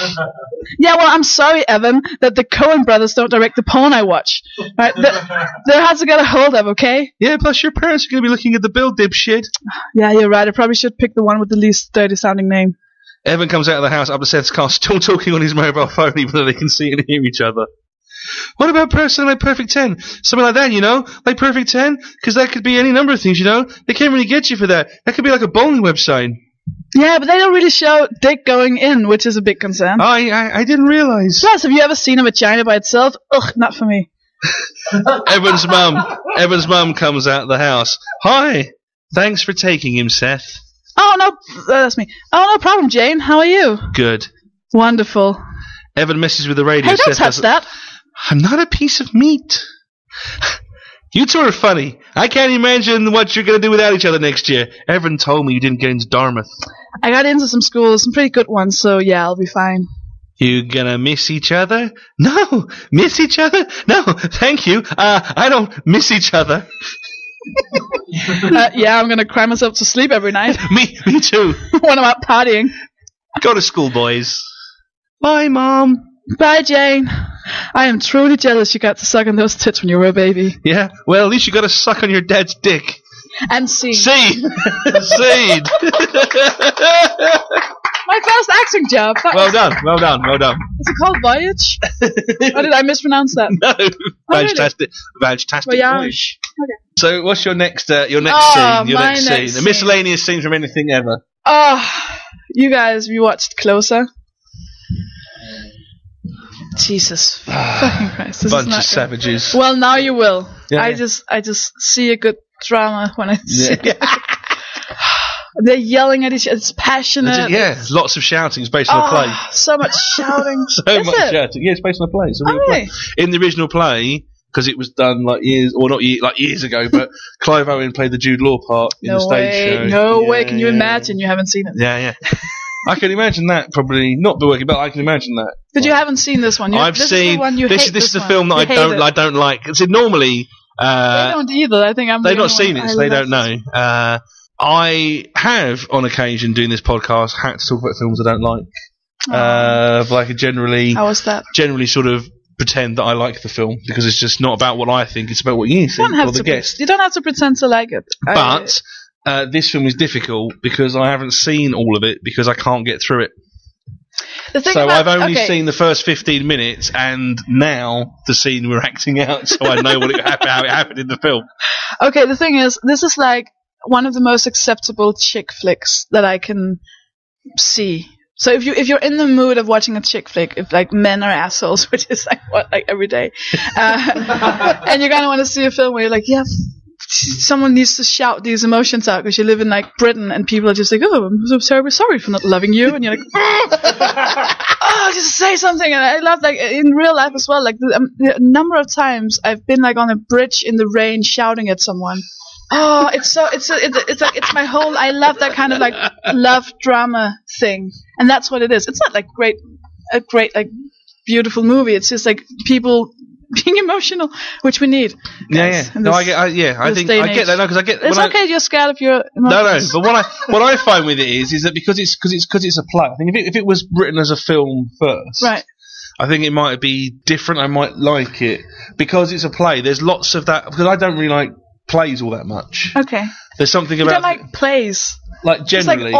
Yeah, well, I'm sorry, Evan, that the Coen brothers don't direct the porn I watch. Right? They're hard to get a hold of, okay? Yeah, plus your parents are going to be looking at the bill, dipshit. Yeah, you're right. I probably should pick the one with the least dirty-sounding name. Evan comes out of the house up to Seth's car, still talking on his mobile phone, even though they can see and hear each other. What about something like Perfect 10? Something like that, Like Perfect 10? Because that could be any number of things, They can't really get you for that. That could be like a bowling website. Yeah, but they don't really show dick going in, which is a big concern. I didn't realize. Plus, have you ever seen a vagina by itself? Ugh, not for me. Evan's mum comes out of the house. Hi. Thanks for taking him, Seth. Oh, no, that's me. Oh, no problem, Jane. How are you? Good. Wonderful. Evan messes with the radio. Hey, don't touch that. I'm not a piece of meat. You two are funny. I can't imagine what you're going to do without each other next year. Evan told me you didn't get into Dartmouth. I got into some schools, some pretty good ones, so yeah, I'll be fine. You gonna miss each other? No, miss each other? No, thank you. I don't miss each other. Yeah, I'm gonna cry myself to sleep every night Me too. when I'm out partying. Go to school, boys. Bye, Mom. Bye, Jane. I am truly jealous you got to suck on those tits when you were a baby. Yeah, well, at least you got to suck on your dad's dick. And seed. Seed. My first acting job. Well done. Is it called Voyage? Or did I mispronounce that? No. Really? Fantastic. Voyage. Okay. So, what's your next scene? Your my next next scene. A miscellaneous scene from anything ever. Oh, you guys, we watched Closer. Jesus fucking Christ. This Bunch is not of savages. Well, now you will. Yeah. I just see a good drama when I see it. They're yelling at each other. It's passionate. There's lots of shouting. It's based on a play. So much shouting. Much shouting. Yeah, it's based on a play. It's a real play. In the original play, because it was done years ago, but Clive Owen played the Jude Law part in the stage show. No way. Can you imagine? You haven't seen it. Yeah. I can imagine that probably not be working, but I can imagine that. But you haven't seen this one. I've seen. This is a film that I don't like. So normally, they don't either. I think they've not seen it, so they don't know. I have, on occasion, doing this podcast, had to talk about films I don't like. Like generally, how was that? Generally, sort of pretend that I like the film because it's just not about what I think; it's about what you think or the guest. You don't have to pretend to like it. But this film is difficult because I haven't seen all of it because I can't get through it. I've only seen the first 15 minutes and now the scene we're acting out, so I know how it happened in the film. Okay, the thing is, this is like one of the most acceptable chick flicks that I can see. So if you're in the mood of watching a chick flick, if like men are assholes, which is like every day, and you're gonna want to see a film where you're like, someone needs to shout these emotions out because you live in like Britain and people are just like, oh, I'm so terribly sorry for not loving you, and you're like, oh, just say something. And I love like in real life as well, like the number of times I've been like on a bridge in the rain shouting at someone. Oh, it's my whole. I love that kind of like love drama thing, and that's what it is. It's not like a great like beautiful movie. It's just like people being emotional, which we need. Yeah. No, I get that. No, because I get. It's okay. You're scared of your emotions. No. But what I find with it is that because it's a play. I think if it was written as a film first, right. I think it might be different. I might like it because it's a play. There's lots of that because I don't really like plays all that much. Okay. There's something you about. don't like plays. Like generally.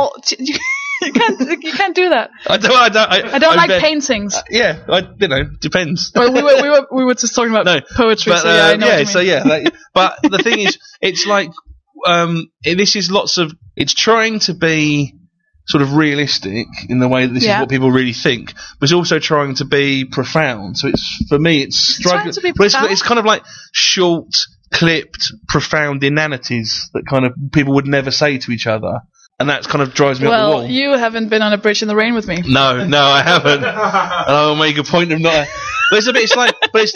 You can't do that. I don't like paintings. Depends. Well, we were just talking about poetry. But, so I know but the thing is, it's like this is lots of. It's trying to be sort of realistic in the way that this is what people really think, but it's also trying to be profound. So for me, it's struggling. It's kind of like short, clipped, profound inanities that kind of people would never say to each other. And that kind of drives me up the wall. Well, you haven't been on a bridge in the rain with me. No, I haven't. And I'll make a point of not. But it's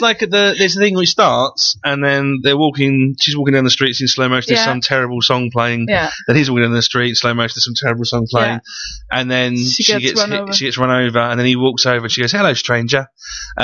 like there's a thing which starts, and then she's walking down the streets in slow motion, there's some terrible song playing. Yeah. Then he's walking down the street in slow motion, there's some terrible song playing. Yeah. And then she gets run over, and then he walks over and she goes, hello, stranger.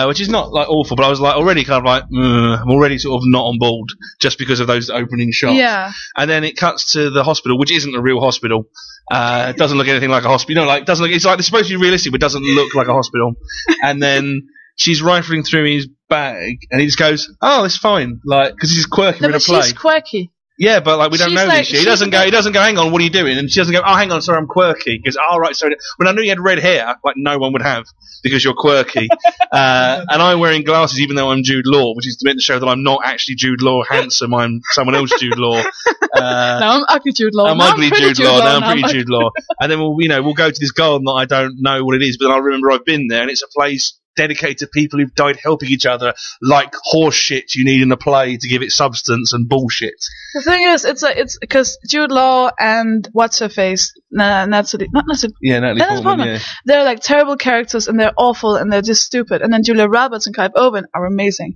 Which is not like awful, but I was like already kind of like, I'm already sort of not on board just because of those opening shots. Yeah. And then it cuts to the hospital, which isn't a real hospital. It doesn't look anything like a hospital. It's like it's supposed to be realistic, but it doesn't look like a hospital. And then she's rifling through his bag, and he just goes, "Oh, it's fine," like because he's quirky in a play. She's quirky. Yeah, but like we don't know this shit. He doesn't go. Hang on, what are you doing? And she doesn't go. Oh, hang on, sorry, I'm quirky. He goes, oh, right, sorry. When I knew you had red hair, like no one would have because you're quirky. And I'm wearing glasses, even though I'm Jude Law, which is meant to show that I'm not actually Jude Law handsome. I'm someone else Jude Law. No, I'm ugly Jude Law. I'm ugly Jude Law. Now I'm pretty Jude Law. And then we'll go to this garden that I don't know what it is, but then I remember I've been there, and it's a place dedicated to people who've died helping each other, like horse shit you need in a play to give it substance and bullshit. The thing is, it's because Jude Law and what's her face, Natalie Portman. Yeah. They're like terrible characters, and they're awful, and they're just stupid. And then Julia Roberts and Clive Owen are amazing.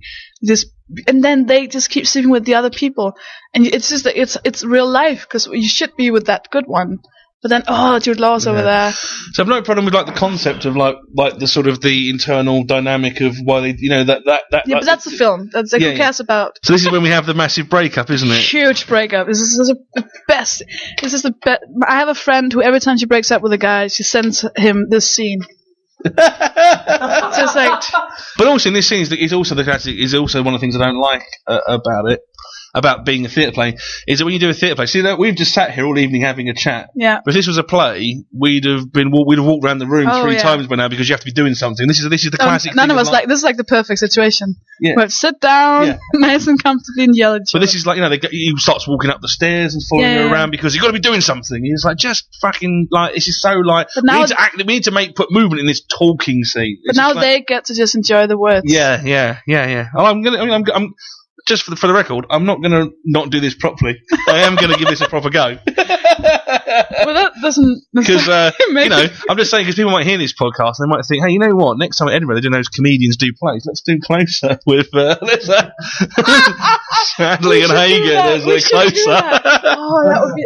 And then they just keep sleeping with the other people, and it's just it's real life because you should be with that good one. But then, Jude Law's over there. So I've no problem with like the concept of like the sort of the internal dynamic of why they, that. Yeah, but that's a film. That's like, who cares about? So this is when we have the massive breakup, isn't it? Huge breakup. This is the best. This is the best. I have a friend who every time she breaks up with a guy, she sends him this scene. Just like. But also in this scene is also the classic. Is also one of the things I don't like about it. About being a theatre play, is that when you do a theatre play, see that we've just sat here all evening having a chat. Yeah. But if this was a play, we'd have walked around the room 3 times by now because you have to be doing something. This is the classic. None thing of us like this is like the perfect situation. Yeah. Where sit down, nice and comfortably, and yell at each other. But this is like he starts walking up the stairs and following you around because you've got to be doing something. He's like just fucking like this is so like we need to act. We need to put movement in this talking scene. But now they get to just enjoy the words. Yeah. Oh, I'm just for the record, I'm not going to not do this properly. I am going to give this a proper go. Well, that doesn't... Because, I'm just saying, because people might hear this podcast and they might think, hey, you know what? Next time at Edinburgh, they're doing those comedians do plays. Let's do Closer with... Sandling and Hagen as a Closer. That would be...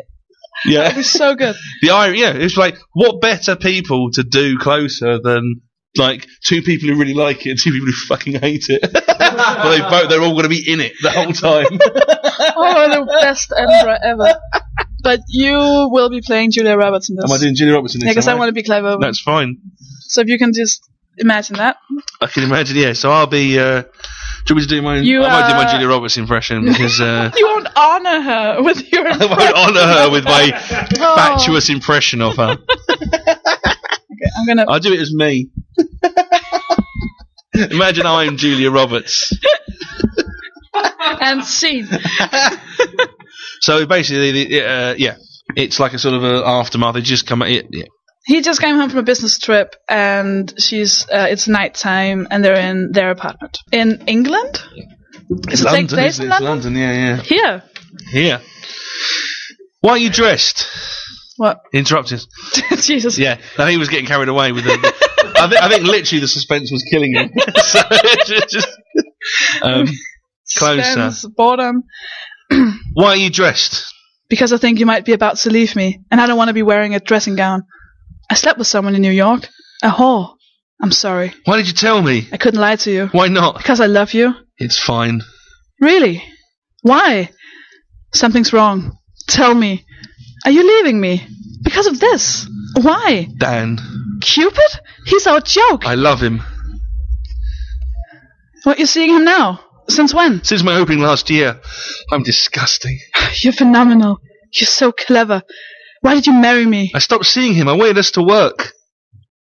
Yeah. That would be so good. It's like, what better people to do Closer than... like 2 people who really like it and 2 people who fucking hate it. But they're all going to be in it the whole time. The best Edinburgh ever. But you will be playing Julia Roberts in this. Am I doing Julia Roberts in this? Yeah, because I want to be clever. That's fine. So if you can just imagine that. I can imagine, yeah. So I'll be... do you want me to do my... I won't do my Julia Roberts impression because... you won't honour her with your impression. I won't honour her with my fatuous impression of her. Okay, I'll do it as me. Imagine I'm Julia Roberts. And scene. So basically, it's like a sort of an aftermath. They just come. He just came home from a business trip, and it's nighttime, and they're in their apartment in England. It's London, isn't it? It's London, yeah. Here. Why are you dressed? What? Interrupted. Jesus. Yeah, I think he was getting carried away with it. I think literally the suspense was killing him. So it's just Closer. Suspense, boredom. Why are you dressed? Because I think you might be about to leave me, and I don't want to be wearing a dressing gown. I slept with someone in New York. A whore. I'm sorry. Why did you tell me? I couldn't lie to you. Why not? Because I love you. It's fine. Really? Why? Something's wrong. Tell me. Are you leaving me? Because of this? Why? Dan. Cupid? He's our joke. I love him. What, you're seeing him now? Since when? Since my opening last year. I'm disgusting. You're phenomenal. You're so clever. Why did you marry me? I stopped seeing him. I wanted us to work.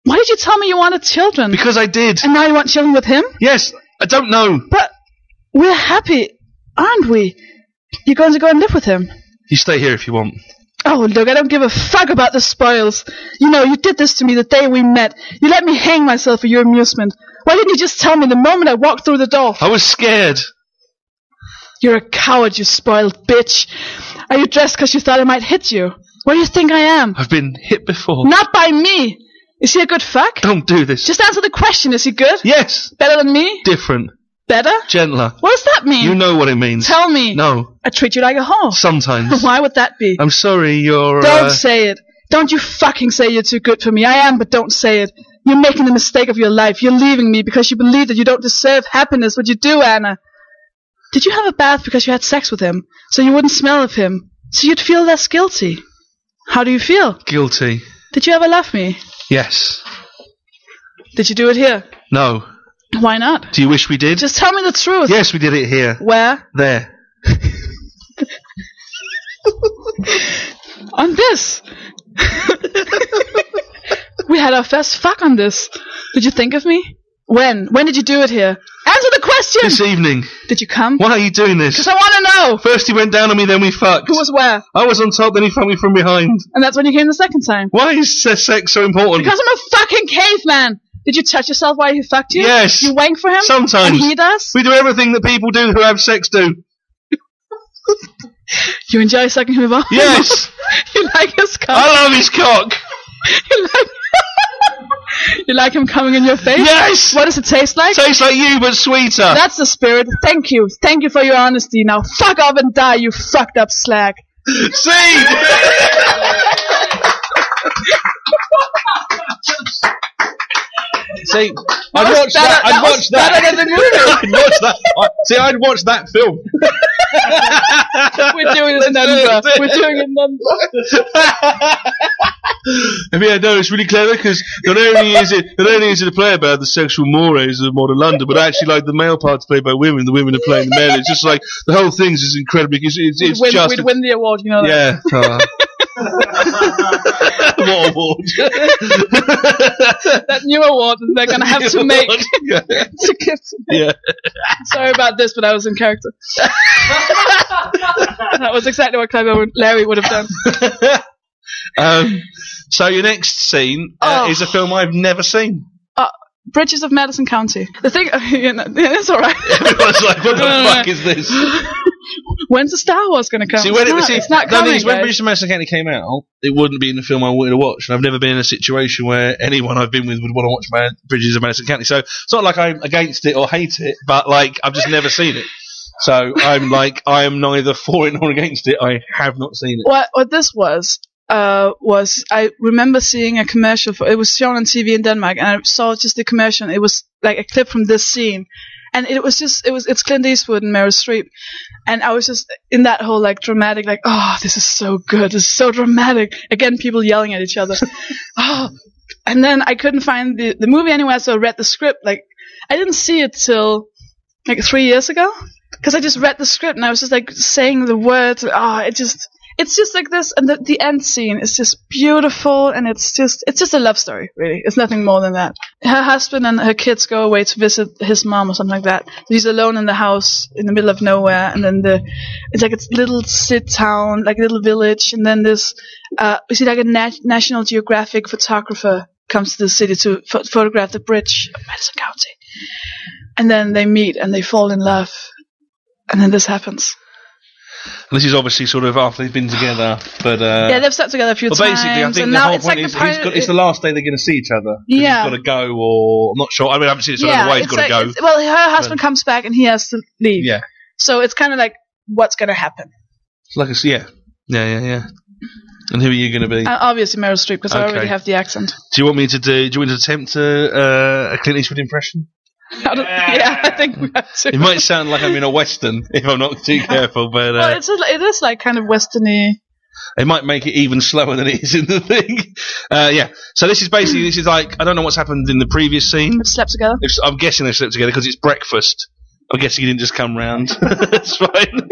Why did you tell me you wanted children? Because I did. And now you want children with him? Yes. I don't know. But we're happy, aren't we? You're going to go and live with him. You stay here if you want. Oh, look, I don't give a fuck about the spoils. You know, you did this to me the day we met. You let me hang myself for your amusement. Why didn't you just tell me the moment I walked through the door? I was scared. You're a coward, you spoiled bitch. Are you dressed because you thought I might hit you? What do you think I am? I've been hit before. Not by me. Is he a good fuck? Don't do this. Just answer the question. Is he good? Yes. Better than me? Different. Better? Gentler. What does that mean? You know what it means. Tell me. No. I treat you like a whore. Sometimes. Why would that be? I'm sorry, you're... Don't say it. Don't you fucking say you're too good for me. I am, but don't say it. You're making the mistake of your life. You're leaving me because you believe that you don't deserve happiness, but you do, Anna. Did you have a bath because you had sex with him? So you wouldn't smell of him? So you'd feel less guilty? How do you feel? Guilty. Did you ever love me? Yes. Did you do it here? No. Why not? Do you wish we did? Just tell me the truth. Yes, we did it here. Where? There. On this. We had our first fuck on this. Did you think of me? When? When did you do it here? Answer the question! This evening. Did you come? Why are you doing this? Because I want to know! First he went down on me, then we fucked. Who was where? I was on top, then he fucked me from behind. And that's when you came the second time? Why is sex so important? Because I'm a fucking caveman! Did you touch yourself while he fucked you? Yes. You wank for him? Sometimes. And he does? We do everything that people do who have sex do. You enjoy sucking him off? Yes. You like his cock? I love his cock. You like him coming in your face? Yes. What does it taste like? Tastes like you, but sweeter. That's the spirit. Thank you. Thank you for your honesty. Now fuck off and die, you fucked up slag. See? See, I'd watch that. I'd watch that. I'd watch that. I'd watch that film. We're doing it in Edinburgh. We're doing it in Edinburgh. Yeah, no, it's really clever because not only is it a play about the sexual mores of modern London, but actually, like, the male part's played by women, the women are playing the men. It's just like the whole thing's just incredibly. We'd win the award, you know that. Yeah. What award? That new award that they're gonna have to make. Yeah. To give to me. Yeah. Sorry about this, but I was in character. That was exactly what Clive and Larry would have done. So your next scene is a film I've never seen. Bridges of Madison County. The thing, it's alright. Everyone's like, what the fuck is this? When's the Star Wars going to come? It's not coming. When Bridges of Madison County came out, it wouldn't be in the film I wanted to watch, and I've never been in a situation where anyone I've been with would want to watch Bridges of Madison County. So it's not like I'm against it or hate it, but like I've just never seen it. So I'm like, I am neither for it nor against it. I have not seen it. What this was I remember seeing a commercial it was shown on TV in Denmark, and I saw just the commercial. It was like a clip from this scene, and it's Clint Eastwood and Meryl Streep, and I was just in that whole like dramatic, like, oh, this is so good, this is so dramatic. Again, people yelling at each other. And then I couldn't find the movie anywhere, so I read the script. Like, I didn't see it till like 3 years ago, because I just read the script and I was just like saying the words. It's just like this, and the end scene is just beautiful, and it's just a love story, really. It's nothing more than that. Her husband and her kids go away to visit his mom or something like that. He's alone in the house in the middle of nowhere, and then it's like a little town, like a little village, and then this you see like a National Geographic photographer comes to the city to photograph the bridge of Madison County, and then they meet and they fall in love, and then this happens. And this is obviously sort of after they've been together, but yeah, they've slept together a few times. Basically, I think the whole point is it's the last day they're going to see each other. Yeah, he's got to go, or I'm not sure. I mean, I haven't seen it, so I don't know why he's got to go. Well, her husband comes back and he has to leave. Yeah. So it's kind of like, what's going to happen? It's like yeah. And who are you going to be? Obviously Meryl Streep, because I already have the accent. Do you want me to attempt a Clint Eastwood impression? I think we have to. It might sound like I'm in a western if I'm not too careful, but well, it is like kind of westerny. It might make it even slower than it is in the thing. So this is like, I don't know what's happened in the previous scene. They've slept together. I'm guessing they slept together because it's breakfast. I'm guessing he didn't just come round. That's fine.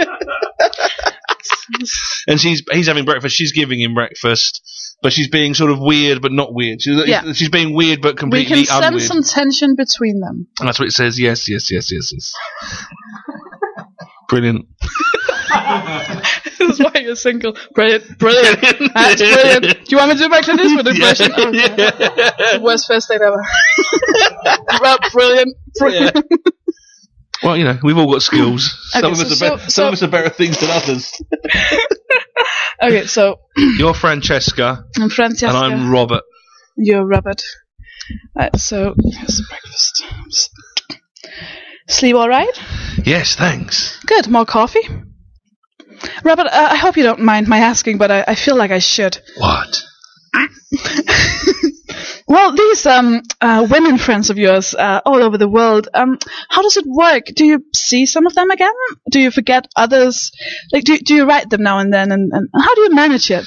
And he's having breakfast. She's giving him breakfast. But she's being sort of weird, but not weird. She's being weird, but completely unweird. We can sense some tension between them. And that's what it says. Yes. Brilliant. This is why you're single. Brilliant. That's brilliant. Do you want me to do my Clint Eastwood impression? Oh, the worst first date ever. Brilliant. Yeah. Well, we've all got skills. Some of us are better at things than others. Okay, so you're Francesca. I'm Francesca. And I'm Robert. You're Robert. So here's the breakfast. Sleep all right? Yes, thanks. Good. More coffee? Robert, I hope you don't mind my asking, but I feel like I should. What? Well, these women friends of yours all over the world, how does it work? Do you see some of them again? Do you forget others? Like, do you write them now and then? And how do you manage it?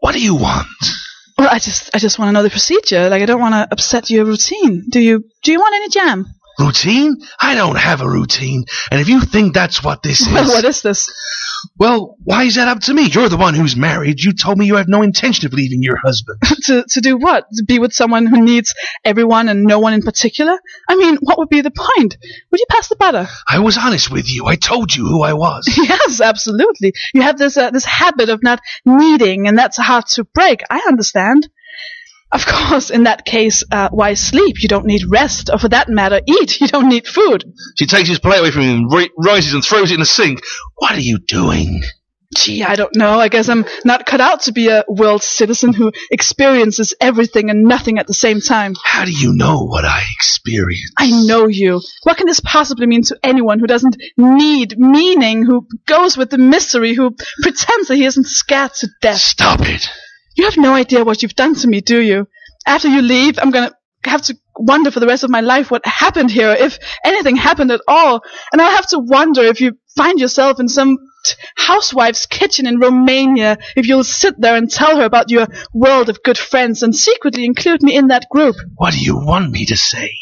What do you want? Well, I just want to know the procedure. Like, I don't want to upset your routine. Do you want any jam? Routine? I don't have a routine. And if you think that's what this is... Well, what is this? Well, why is that up to me? You're the one who's married. You told me you have no intention of leaving your husband. To do what? To be with someone who needs everyone and no one in particular? I mean, what would be the point? Would you pass the butter? I was honest with you. I told you who I was. Yes, absolutely. You have this habit of not needing, and that's hard to break. I understand. Of course, in that case, why sleep? You don't need rest, or for that matter, eat. You don't need food. She takes his plate away from him, rises and throws it in the sink. What are you doing? Gee, I don't know. I guess I'm not cut out to be a world citizen who experiences everything and nothing at the same time. How do you know what I experience? I know you. What can this possibly mean to anyone who doesn't need meaning, who goes with the mystery, who pretends that he isn't scared to death? Stop it. You have no idea what you've done to me, do you? after you leave, I'm gonna have to wonder for the rest of my life what happened here, if anything happened at all. And I'll have to wonder if you find yourself in some housewife's kitchen in Romania, if you'll sit there and tell her about your world of good friends and secretly include me in that group. What do you want me to say?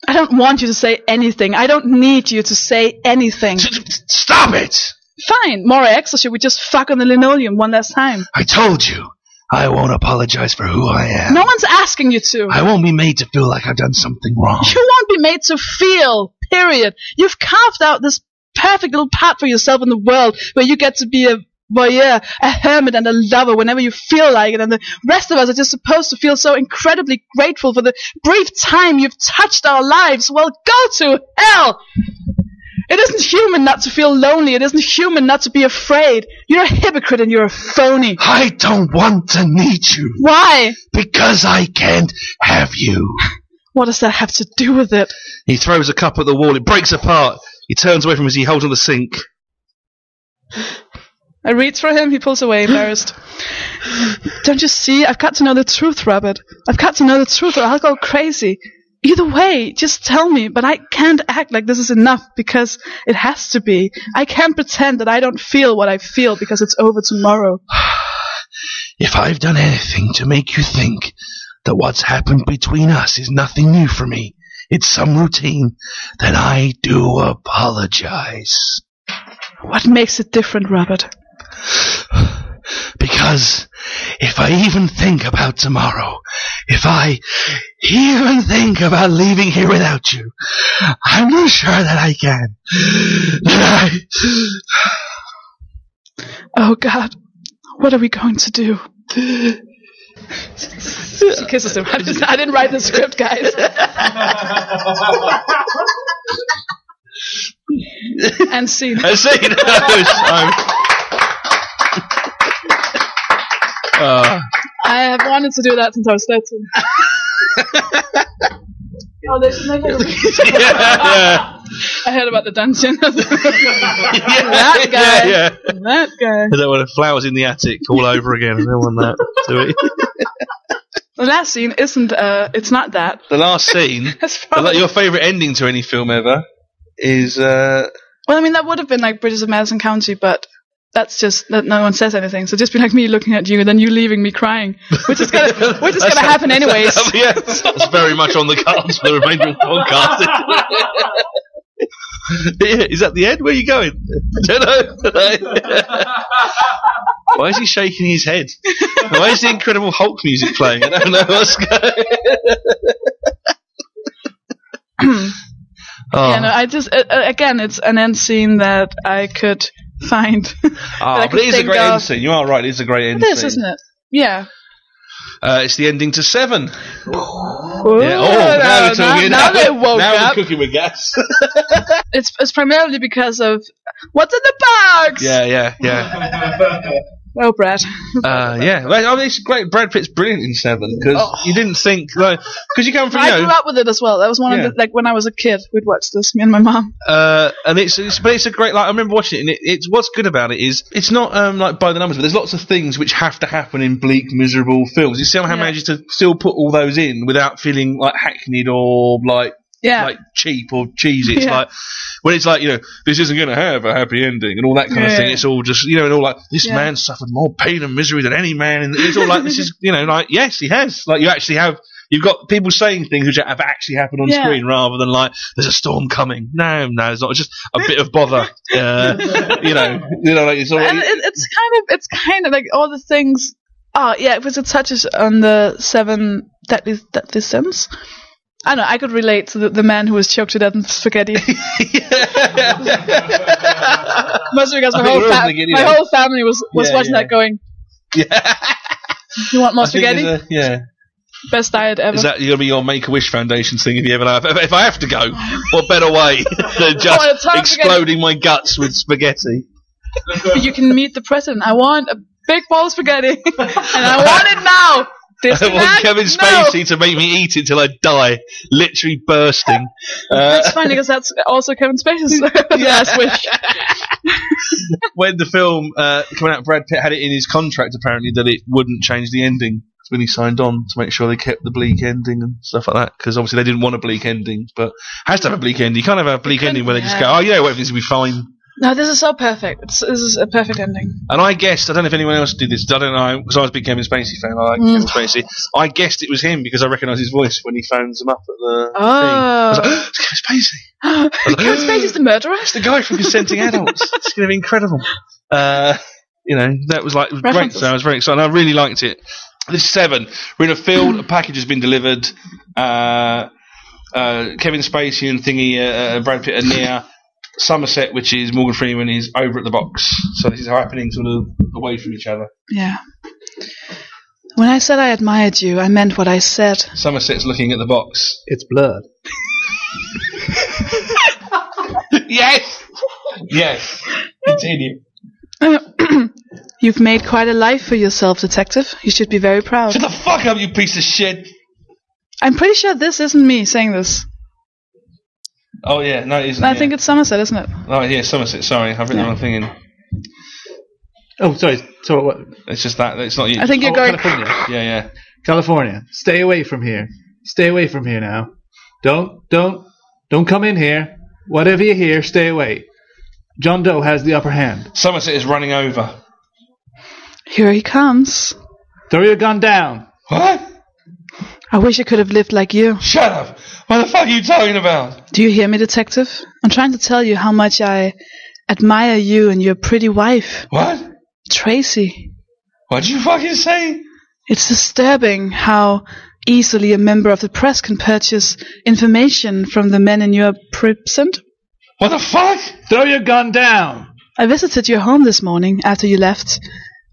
I don't want you to say anything. I don't need you to say anything. Stop it! Fine, more eggs, or should we just fuck on the linoleum one last time? I told you, I won't apologize for who I am. No one's asking you to. I won't be made to feel like I've done something wrong. You won't be made to feel, period. You've carved out this perfect little part for yourself in the world where you get to be a voyeur, a hermit and a lover whenever you feel like it, and the rest of us are just supposed to feel so incredibly grateful for the brief time you've touched our lives. Well, go to hell! It isn't human not to feel lonely. It isn't human not to be afraid. You're a hypocrite and you're a phony. I don't want to need you. Why? Because I can't have you. What does that have to do with it? He throws a cup at the wall. It breaks apart. He turns away from as he holds on the sink. I reach for him. He pulls away, embarrassed. Don't you see? I've got to know the truth, Robert. I've got to know the truth or I'll go crazy. Either way, just tell me, but I can't act like this is enough because it has to be. I can't pretend that I don't feel what I feel because it's over tomorrow. If I've done anything to make you think that what's happened between us is nothing new for me, it's some routine, then I do apologize. What makes it different, Robert? Because if I even think about tomorrow, if I even think about leaving here without you, I'm not sure that I can. Oh, God. What are we going to do? She kisses him. I didn't write the script, guys. And scene. And scene. I have wanted to do that since I was 13. Oh, there's another. Yeah. I heard about the dungeon. That guy. Yeah. That guy. I don't want flowers in the attic all over again. I don't want that. Do we? The last scene isn't. It's not that. The last scene. Your favourite ending to any film ever is. Well, I mean, that would have been like Bridges of Madison County, but that's just that no one says anything. So just be like me looking at you and then you leaving me crying, which is gonna happen anyways. Yeah, that's very much on the cards for the remainder of the podcast. Yeah, is that the end? Where are you going? I don't know. Why is he shaking his head? Why is the Incredible Hulk music playing? I don't know what's going. Yeah, no, I just again, it's an end scene that I could find. But it is a great end scene. You are right. It is a great end scene. It is, isn't it? Yeah. It's the ending to Seven. Ooh, yeah. Now we're talking. Now they woke now up. we're cooking with gas. It's primarily because of what's in the box. Yeah. Oh, Brad. Yeah. Well, I mean, it's great. Brad Pitt's brilliant in Seven because you didn't think because you come from. I grew up with it as well. That was one of the when I was a kid, we'd watch this. Me and my mom. And it's a great. Like I remember watching it, and it's what's good about it is it's not like by the numbers, but there's lots of things which have to happen in bleak, miserable films. You somehow manages to still put all those in without feeling like hackneyed or like cheap or cheesy. It's like when it's like, this isn't going to have a happy ending and all that kind of thing. It's all just, and all like, this man suffered more pain and misery than any man. And it's all like, this is, like, yes, he has. Like, you've got people saying things which have actually happened on screen rather than like, there's a storm coming. No, it's not. It's just a bit of bother. Like it's all. And it's kind of like all the things. Oh, yeah, because it touches on the 7 deadly sins. I don't know, I could relate to the man who was choked to death in spaghetti. Mostly because my whole family was watching that going, you want more spaghetti? Best diet ever. Is that going to be your Make-A-Wish Foundation thing if you ever have? If I have to go, what better way than just exploding my guts with spaghetti? You can meet the president. I want a big bowl of spaghetti. And I want it now. I want Kevin Spacey to make me eat it till I die, literally bursting. That's funny because that's also Kevin Spacey's last wish. When the film came out, Brad Pitt had it in his contract apparently that it wouldn't change the ending. when he signed on to make sure they kept the bleak ending and stuff like that. Because obviously they didn't want a bleak ending, but it has to have a bleak ending. You can't have a bleak ending where they just go, oh, yeah, everything's going to be fine. No, this is so perfect. This is a perfect ending. And I guessed, I don't know if anyone else did this, I don't know, because I was a big Kevin Spacey fan, I like Kevin Spacey. I guessed it was him because I recognised his voice when he phones him up at the thing. I was like, oh, it's Kevin Spacey. Kevin Spacey's the murderer? It's the guy from Consenting Adults. It's going to be incredible. That was like great, so I was very excited. I really liked it. This is 7. We're in a field, a package has been delivered, Kevin Spacey and Brad Pitt are near Somerset, which is Morgan Freeman, is over at the box. So this is happening sort of away from each other. Yeah. When I said I admired you, I meant what I said. Somerset's looking at the box. It's blood. Yes! Yes. Continue. You've made quite a life for yourself, detective. You should be very proud. Shut the fuck up, you piece of shit! I'm pretty sure this isn't me saying this. Oh, yeah, no, it isn't. I think it's Somerset, isn't it? Oh, yeah, Somerset, sorry. I've written the wrong thing in. Oh, sorry. So what? It's just that. It's not you. I think you're going... California. Yeah. California. Stay away from here. Stay away from here now. Don't come in here. Whatever you hear, stay away. John Doe has the upper hand. Somerset is running over. Here he comes. Throw your gun down. What? I wish I could have lived like you. Shut up! What the fuck are you talking about? Do you hear me, detective? I'm trying to tell you how much I admire you and your pretty wife. What? Tracy. What'd you fucking say? It's disturbing how easily a member of the press can purchase information from the men in your precinct. What the fuck? Throw your gun down. I visited your home this morning after you left.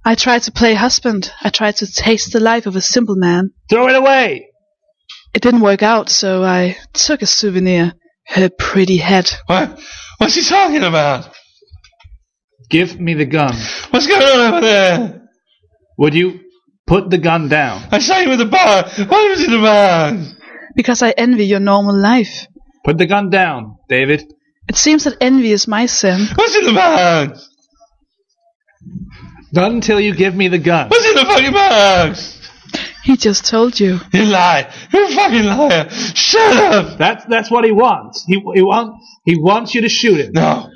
I tried to play husband. I tried to taste the life of a simple man. Throw it away. It didn't work out, so I took a souvenir. Her pretty head. What? What's he talking about? Give me the gun. What's going on over there? Would you put the gun down? I saw you with the bar. What was in the bar? Because I envy your normal life. Put the gun down, David. It seems that envy is my sin. What's in the box? Not until you give me the gun. What's in the fucking box? He just told you. You lie. You're a fucking liar. Shut up. That's what he wants. He wants you to shoot him. No.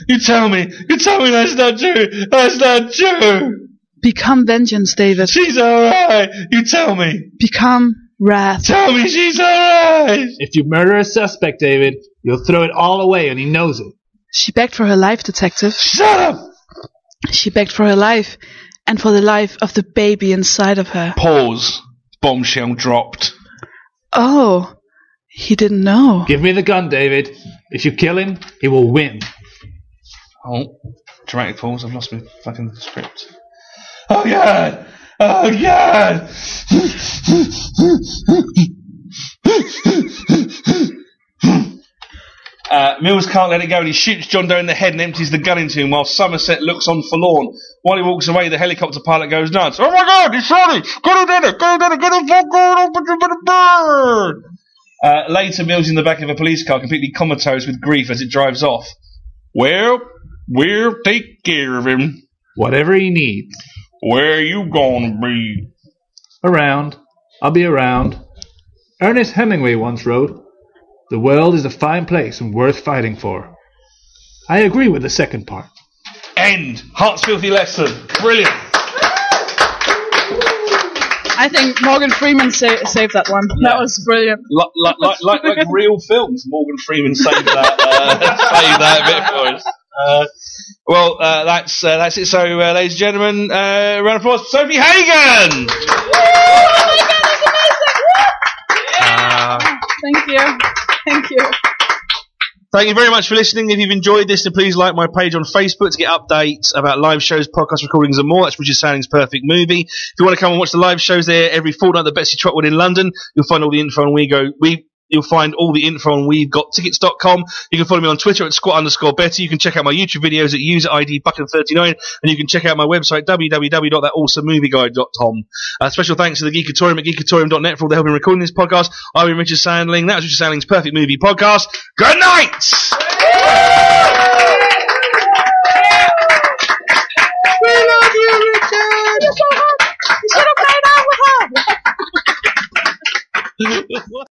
You tell me that's not true. That's not true. Become vengeance, David. She's alright. You tell me. Become wrath. Tell me she's alright. If you murder a suspect, David, you'll throw it all away and he knows it. She begged for her life, detective. Shut up. She begged for her life, and for the life of the baby inside of her. Pause. Bombshell dropped. Oh, he didn't know. Give me the gun, David. If you kill him, he will win. Oh, dramatic pause. I've lost my fucking script. Oh, God. Oh, God. Mills can't let it go and he shoots John Doe in the head and empties the gun into him while Somerset looks on forlorn. While he walks away, the helicopter pilot goes nuts. Oh my God, he shot me! Get him in it! Get him burn! Later, Mills in the back of a police car, completely comatose with grief as it drives off. Well, we'll take care of him. Whatever he needs. Where you gonna be? Around. I'll be around. Ernest Hemingway once wrote, "The world is a fine place and worth fighting for." I agree with the second part. End. Heart's filthy lesson. Brilliant. I think Morgan Freeman saved that one. Yeah. That was brilliant. Like real films, Morgan Freeman saved that bit for us. Well, that's it. So, ladies and gentlemen, round of applause for Sofie Hagen. Oh my God, that's amazing! Thank you. Thank you. Thank you very much for listening. If you've enjoyed this, then please like my page on Facebook to get updates about live shows, podcast recordings and more. That's Richard Sandling's Perfect Movie. If you want to come and watch the live shows there every fortnight at Betsy Trotwood in London, you'll find all the info on You'll find all the info on we'vegottickets.com. You can follow me on Twitter at @squat_Betty. You can check out my YouTube videos at user ID Buckham39, and you can check out my website www.thatawesomemovieguide.com. Special thanks to the Geekatorium at geekatorium.net for all the help in recording this podcast. I've been Richard Sandling. That was Richard Sandling's Perfect Movie Podcast. Good night!